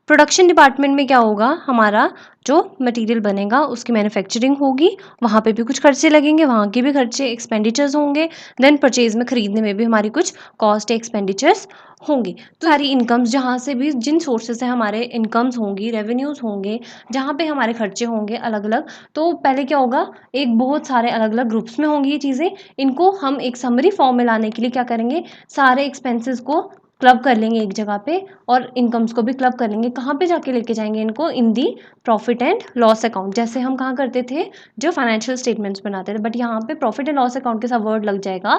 Speaker 1: प्रोडक्शन डिपार्टमेंट में क्या होगा, हमारा जो मटेरियल बनेगा उसकी मैन्युफैक्चरिंग होगी, वहाँ पे भी कुछ खर्चे लगेंगे, वहाँ के भी खर्चे एक्सपेंडिचर्स होंगे। देन परचेज में खरीदने में भी हमारी कुछ कॉस्ट एक्सपेंडिचर्स होंगी। तो सारी इनकम्स जहाँ से भी, जिन सोर्सेज से हमारे इनकम्स होंगी, रेवेन्यूज़ होंगे, जहाँ पे हमारे खर्चे होंगे अलग अलग, तो पहले क्या होगा, एक बहुत सारे अलग अलग ग्रुप्स में होंगी ये चीज़ें। इनको हम एक समरी फॉर्म में लाने के लिए क्या करेंगे, सारे एक्सपेंसेस को क्लब कर लेंगे एक जगह पे और इनकम्स को भी क्लब कर लेंगे। कहाँ पे जाके लेके जाएंगे इनको? इन दी प्रॉफिट एंड लॉस अकाउंट, जैसे हम कहाँ करते थे, जो फाइनेंशियल स्टेटमेंट्स बनाते थे। बट यहाँ पे प्रॉफिट एंड लॉस अकाउंट के साथ वर्ड लग जाएगा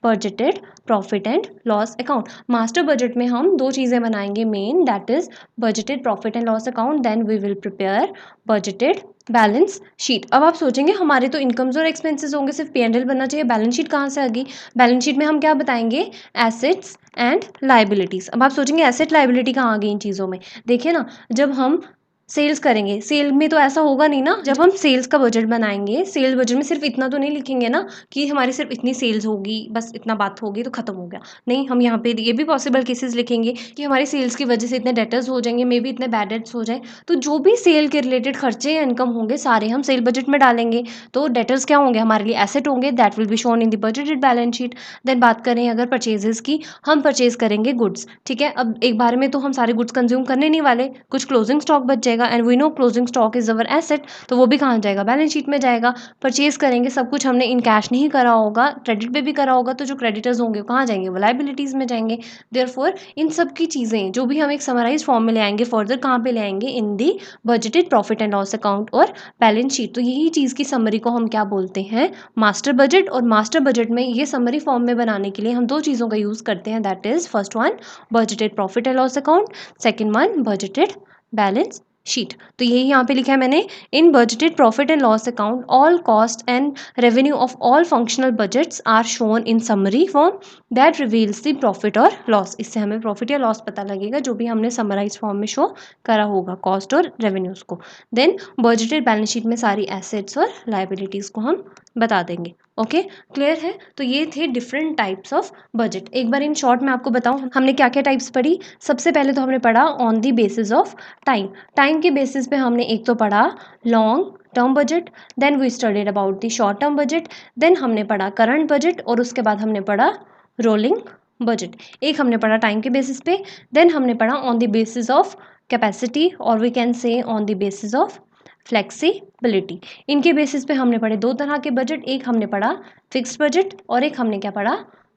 Speaker 1: budgeted profit and loss account. Master budget में हम दो चीज़ें बनाएंगे main, that is budgeted profit and loss account, then we will prepare budgeted balance sheet. अब आप सोचेंगे हमारे तो इनकम्स और एक्सपेंसेस होंगे, सिर्फ P&L बनना चाहिए, बैलेंस शीट कहाँ से आ गई? बैलेंस शीट में हम क्या बताएंगे? Assets and liabilities. अब आप सोचेंगे एसेट लाइबिलिटी कहाँ आ गई इन चीज़ों में? देखिए ना, जब हम सेल्स करेंगे, सेल में तो ऐसा होगा नहीं ना, जब हम सेल्स का बजट बनाएंगे, सेल्स बजट में सिर्फ इतना तो नहीं लिखेंगे ना कि हमारी सिर्फ इतनी सेल्स होगी, बस इतना बात होगी तो खत्म हो गया। नहीं, हम यहाँ पे ये भी पॉसिबल केसेस लिखेंगे कि हमारी सेल्स की वजह से इतने डेटर्स हो जाएंगे, मे बी इतने बैड डेट्स हो जाए, तो जो भी सेल के रिलेटेड खर्चे या इनकम होंगे सारे हम सेल बजट में डालेंगे। तो डेटर्स क्या होंगे? हमारे लिए एसेट होंगे, that will be shown in the budgeted balance sheet. देन बात करें अगर परचेजेस की, हम परचेज करेंगे गुड्स, ठीक है। अब एक बार में तो हम सारे गुड्स कंज्यूम करने नहीं वाले, कुछ क्लोजिंग स्टॉक बच जाएगा, and we know closing stock is our asset, तो वो भी कहाँ जाएगा? बैलेंस शीट में जाएगा। परचेज करेंगे, सब कुछ हमने इन कैश नहीं करा होगा, क्रेडिट पे भी करा होगा, तो जो क्रेडिटर्स होंगे वो कहाँ जाएंगे? वो लाइबिलिटीज में जाएंगे। देयरफॉर इन सब की चीज़ें जो भी हम एक समराइज फॉर्म में ले आएंगे, फर्दर कहाँ पे ले आएंगे? In the budgeted profit and loss account और बैलेंस शीट। तो यही चीज़ की समरी को हम क्या बोलते हैं? Master budget. और मास्टर बजट में ये समरी फॉर्म में बनाने के लिए हम दो चीज़ों का यूज़ करते हैं, that is first one budgeted profit and loss account, second one budgeted balance sheet. तो यही यहाँ पे लिखा है मैंने, in budgeted profit and loss account all cost and revenue of all functional budgets are shown in summary form that reveals the profit और loss. इससे हमें प्रॉफिट या लॉस पता लगेगा जो भी हमने समराइज फॉर्म में शो करा होगा, कॉस्ट और रेवेन्यूज को। देन बजटेड बैलेंस शीट में सारी एसेट्स और लाइबिलिटीज को हम बता देंगे। ओके, क्लियर है? तो ये थे डिफरेंट टाइप्स ऑफ बजट। एक बार इन शॉर्ट में आपको बताऊं हमने क्या क्या टाइप्स पढ़ी। सबसे पहले तो हमने पढ़ा on the basis of time. Time के बेसिस पे हमने एक तो पढ़ा long term budget, then we studied about the short term budget, देन हमने पढ़ा करंट बजट, और उसके बाद हमने पढ़ा रोलिंग बजट। एक हमने पढ़ा टाइम के बेसिस पे, देन हमने पढ़ा on the basis of capacity, और we can say on the basis of flexibility. इनके बेसिस पे हमने पढ़े दो तरह के बजट, एक हमने पढ़ा फिक्स्ड बजट और एक हमने क्या पढ़ा?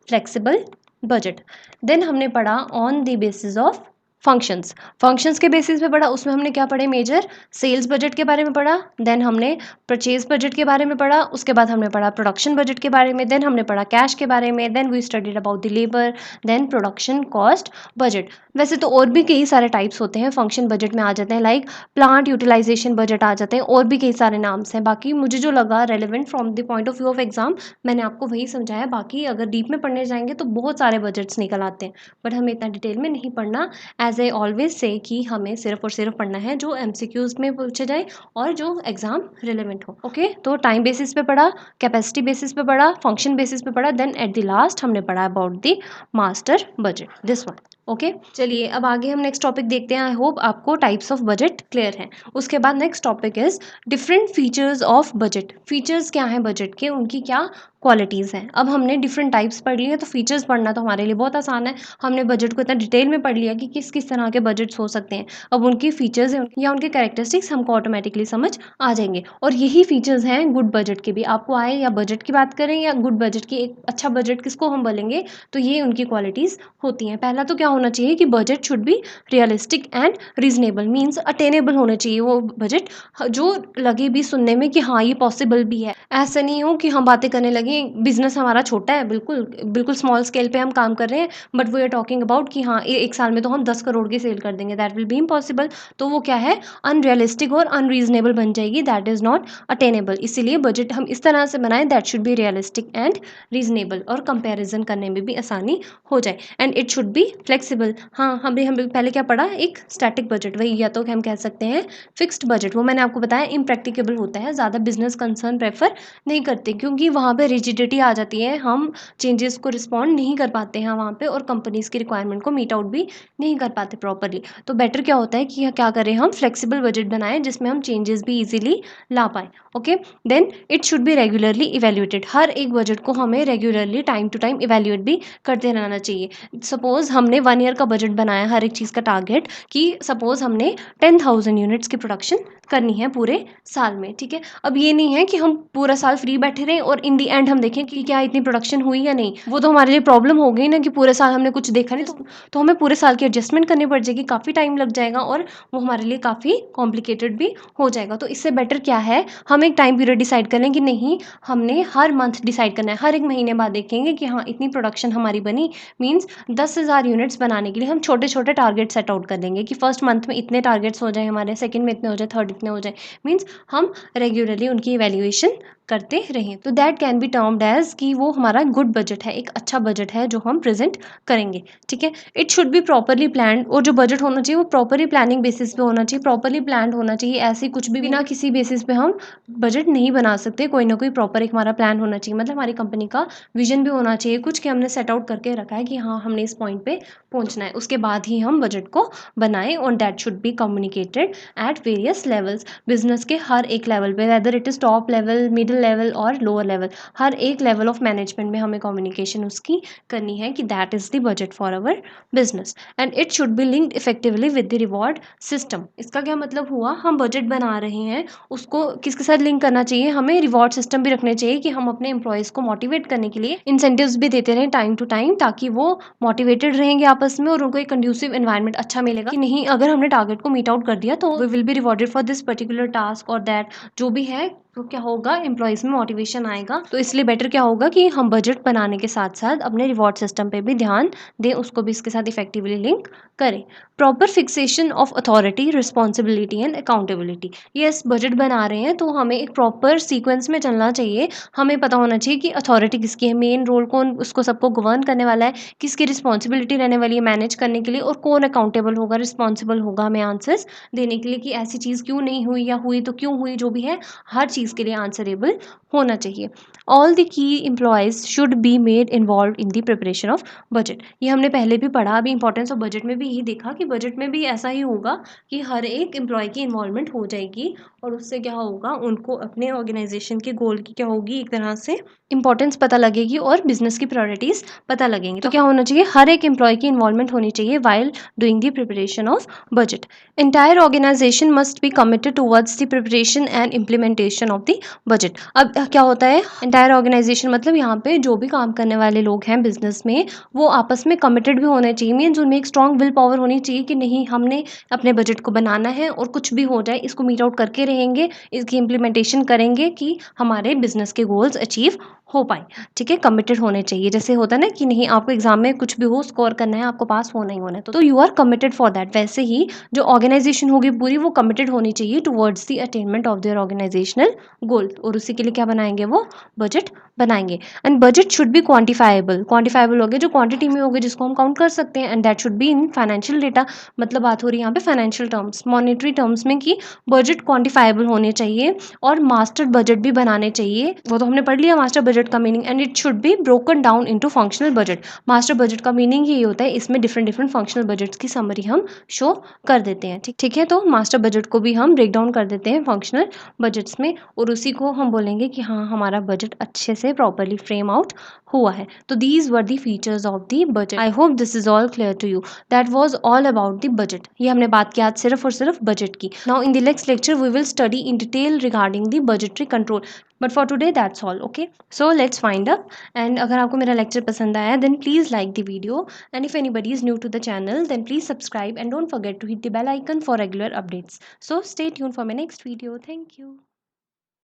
Speaker 1: Flexible budget. देन हमने पढ़ा on the basis of functions. Functions के बेसिस पे पढ़ा, उसमें हमने क्या पढ़े? मेजर सेल्स बजट के बारे में पढ़ा, देन हमने परचेज बजट के बारे में पढ़ा, उसके बाद हमने पढ़ा प्रोडक्शन बजट के बारे में, देन हमने पढ़ा कैश के बारे में, then we studied about the labour, then production cost budget. वैसे तो और भी कई सारे टाइप्स होते हैं, फंक्शन बजट में आ जाते हैं, लाइक प्लांट यूटिलाइजेशन बजट आ जाते हैं, और भी कई सारे नाम्स हैं। बाकी मुझे जो लगा relevant from the point of view of exam, मैंने आपको वही समझाया। बाकी अगर डीप में पढ़ने जाएंगे तो बहुत सारे बजट्स निकल आते हैं, बट हमें इतना डिटेल में नहीं पढ़ना। एज आई ऑलवेज से कि हमें सिर्फ और सिर्फ पढ़ना है जो MCQs में पूछे जाए और जो एग्जाम रिलेवेंट हो। ओके, तो टाइम बेसिस पे पढ़ा, कैपेसिटी बेसिस पे पढ़ा, फंक्शन बेसिस पे पढ़ा, देन एट द लास्ट हमने पढ़ा about the master budget, this one. Okay, चलिए अब आगे हम नेक्स्ट टॉपिक देखते हैं। आई होप आपको टाइप्स ऑफ बजट क्लियर है। उसके बाद next topic is different features of budget. Features क्या हैं बजट के, उनकी क्या क्वालिटीज़ हैं। अब हमने डिफरेंट टाइप्स पढ़ लिए, तो फीचर्स पढ़ना तो हमारे लिए बहुत आसान है। हमने बजट को इतना डिटेल में पढ़ लिया कि किस किस तरह के बजट्स हो सकते हैं। अब उनकी फीचर्स या उनके कैरेक्टरिस्टिक्स हमको ऑटोमेटिकली समझ आ जाएंगे, और यही फीचर्स हैं गुड बजट के भी। आपको आए या बजट की बात करें या गुड बजट की, एक अच्छा बजट किसको हम बोलेंगे, तो ये उनकी क्वालिटीज़ होती हैं। पहला तो क्या होना चाहिए कि budget should be realistic and reasonable, means attainable होना चाहिए वो बजट, जो लगे भी सुनने में कि हाँ ये पॉसिबल भी है। ऐसा नहीं हो कि हम बातें करने लगे, बिजनेस हमारा छोटा है, बिल्कुल बिल्कुल स्मॉल स्केल पे हम काम कर रहे हैं, but we are talking about कि हाँ एक साल में तो हम 10 करोड़ की सेल कर देंगे, दैट विल बी इम्पॉसिबल। तो वो क्या है? अनरियलिस्टिक और अनरीजनेबल बन जाएगी, दैट इज़ नॉट अटेनेबल। इसीलिए बजट हम इस तरह से बनाएं that should be realistic and reasonable, और कंपेरिजन करने में भी आसानी हो जाए, and it should be flexible. हाँ, हम पहले क्या पढ़ा? एक स्टैटिक बजट, वही या तो हम कह सकते हैं फिक्स्ड बजट। वो मैंने आपको बताया इम्प्रैक्टिकेबल होता है, ज़्यादा बिजनेस कंसर्न प्रेफर नहीं करते, क्योंकि वहाँ पे रिजिडिटी आ जाती है, हम चेंजेस को रिस्पॉन्ड नहीं कर पाते हैं वहाँ पे, और कंपनीज की रिक्वायरमेंट को मीट आउट भी नहीं कर पाते प्रॉपरली। तो बेटर क्या होता है कि क्या करें, हम फ्लेक्सिबल बजट बनाएं जिसमें हम चेंजेस भी इजीली ला पाएँ। Okay, then it should be regularly evaluated. हर एक बजट को हमें regularly time to time evaluate भी करते रहना चाहिए। सपोज हमने 1 ईयर का बजट बनाया, हर एक चीज़ का टारगेट, कि सपोज हमने 10,000 यूनिट्स की प्रोडक्शन करनी है पूरे साल में, ठीक है। अब ये नहीं है कि हम पूरा साल फ्री बैठे रहें और इन दी एंड हम देखें कि क्या इतनी प्रोडक्शन हुई या नहीं, वो तो हमारे लिए प्रॉब्लम हो गई ना कि पूरे साल हमने कुछ देखा नहीं, तो हमें पूरे साल की एडजस्टमेंट करनी पड़ जाएगी, काफ़ी टाइम लग जाएगा और वो हमारे लिए काफ़ी कॉम्प्लिकेटेड भी हो जाएगा। तो इससे बेटर क्या है, हम एक टाइम पीरियड डिसाइड कर लें कि नहीं, हमने हर मंथ डिसाइड करना है, हर एक महीने बाद देखेंगे कि हाँ इतनी प्रोडक्शन हमारी बनी, मीन्स 10,000 यूनिट्स बनाने के लिए हम छोटे छोटे टारगेट सेट आउट कर लेंगे कि फर्स्ट मंथ में इतने टारगेट्स हो जाए हमारे, सेकंड में इतने हो जाए, थर्ड इतने हो जाए, मीन्स हम रेगुलरली उनकी इवैल्यूएशन करते रहें। तो that can be termed as कि वो हमारा गुड बजट है, एक अच्छा बजट है जो हम प्रेजेंट करेंगे, ठीक है। It should be properly planned, और जो बजट होना चाहिए वो प्रॉपरली प्लानिंग बेसिस पे होना चाहिए, प्रॉपरली प्लान्ड होना चाहिए। ऐसे कुछ भी बिना किसी बेसिस पे हम बजट नहीं बना सकते, कोई ना कोई प्रॉपर एक हमारा प्लान होना चाहिए, मतलब हमारी कंपनी का विजन भी होना चाहिए कुछ कि हमने सेट आउट करके रखा है कि हाँ हमने इस पॉइंट पे पहुंचना है, उसके बाद ही हम बजट को बनाएं। और that should be communicated at various levels, business के हर एक लेवल पे, whether it is top level, middle level और लोअर लेवल, हर एक लेवल ऑफ मैनेजमेंट में हमें कम्युनिकेशन उसकी करनी है कि that is the budget for our business and it should be linked effectively with the reward system. इसका क्या मतलब हुआ, हम बजट बना रहे हैं, उसको किसके साथ लिंक करना चाहिए, हमें रिवॉर्ड सिस्टम भी रखने चाहिए कि हम अपने एम्प्लॉयज़ को मोटिवेट करने के लिए इंसेंटिव्स भी देते रहें टाइम टू टाइम, ताकि वो मोटिवेटेड रहेंगे आपस में और उनको एक कंड्यूसिव एनवायरनमेंट अच्छा मिलेगा कि नहीं, अगर हमने टारगेट को मीट आउट कर दिया तो we will be rewarded for this particular task और दैट, जो भी है। तो क्या होगा, एम्प्लॉयज़ में मोटिवेशन आएगा। तो इसलिए बेटर क्या होगा कि हम बजट बनाने के साथ साथ अपने रिवॉर्ड सिस्टम पे भी ध्यान दें, उसको भी इसके साथ इफेक्टिवली लिंक करें। Proper fixation of authority, responsibility and accountability. Yes, budget बना रहे हैं तो हमें एक प्रॉपर सीक्वेंस में चलना चाहिए, हमें पता होना चाहिए कि अथॉरिटी किसकी है, मेन रोल कौन उसको सबको गवर्न करने वाला है, किसकी रिस्पॉन्सिबिलिटी रहने वाली है मैनेज करने के लिए, और कौन अकाउंटेबल होगा, रिस्पॉन्सिबल होगा हमें आंसर्स देने के लिए कि ऐसी चीज़ क्यों नहीं हुई या हुई तो क्यों हुई, जो भी है हर चीज़ के लिए आंसरेबल होना चाहिए। All the key employees should be made involve in the preparation of budget. ये हमने पहले भी पढ़ा, अभी इंपॉर्टेंस ऑफ बजट में भी यही देखा कि बजट में भी ऐसा ही होगा कि हर एक एम्प्लॉय की इन्वॉल्वमेंट हो जाएगी, और उससे क्या होगा, उनको अपने ऑर्गेनाइजेशन के गोल की क्या होगी, एक तरह से इंपॉर्टेंस पता लगेगी और बिजनेस की प्रायोरिटीज पता लगेंगी। तो क्या होना चाहिए, हर एक एम्प्लॉय की इन्वॉल्वमेंट होनी चाहिए while doing the preparation of budget. Entire organisation must be committed towards the preparation and implementation of the budget. अब क्या होता है, एंटायर ऑर्गेनाइजेशन मतलब यहाँ पे जो भी काम करने वाले लोग हैं बिजनेस में, वो आपस में कमिटेड भी होने चाहिए, मीन्स उनमें एक स्ट्रॉन्ग विल पावर होनी चाहिए कि नहीं, हमने अपने बजट को बनाना है और कुछ भी हो जाए इसको मीट आउट करके रहेंगे, इसकी इम्प्लीमेंटेशन करेंगे कि हमारे बिजनेस के गोल्स अचीव हो पाए, ठीक है। कमिटेड होने चाहिए, जैसे होता है ना कि नहीं, आपको एग्जाम में कुछ भी हो, स्कोर करना है, आपको पास होना ही होना है, तो you are committed for that. वैसे ही जो ऑर्गेनाइजेशन होगी पूरी, वो कमिटेड होनी चाहिए towards the attainment of their organisational goal, और उसी के लिए क्या बनाएंगे, वो बजट बनाएंगे। And budget should be quantifiable, quantifiable हो गया जो क्वांटिटी में हो गया, जिसको हम काउंट कर सकते हैं, and that should be in financial data, मतलब बात हो रही है यहाँ पे फाइनेंशियल टर्म्स, मॉनेटरी टर्म्स में, कि बजट क्वान्टिफाइबल होने चाहिए और मास्टर बजट भी बनाने चाहिए। वो तो हमने पढ़ लिया मास्टर बजट का meaning, and it should be broken down into functional budget. Master budget का मीनिंग यही होता है, इसमें डिफरेंट डिफरेंट फंक्शनल बजट्स की समरी हम शो कर देते हैं, ठीक है। तो मास्टर बजट को भी हम ब्रेक डाउन कर देते हैं फंक्शनल बजट्स में, और उसी को हम बोलेंगे कि हाँ हमारा बजट अच्छे से प्रॉपरली फ्रेम आउट हुआ है। तो these were the features of the budget. I hope this is all clear to you. That was all about the budget. ये हमने बात की आज सिर्फ और सिर्फ बजट की। Now in the next lecture we will study in detail regarding the budgetary control, but for today that's all, okay? So let's wind up, and अगर आपको मेरा lecture पसंद आया then please like the video, and if anybody is new to the channel then please subscribe and don't forget to hit the bell icon for regular updates. So stay tuned for my next video. Thank you.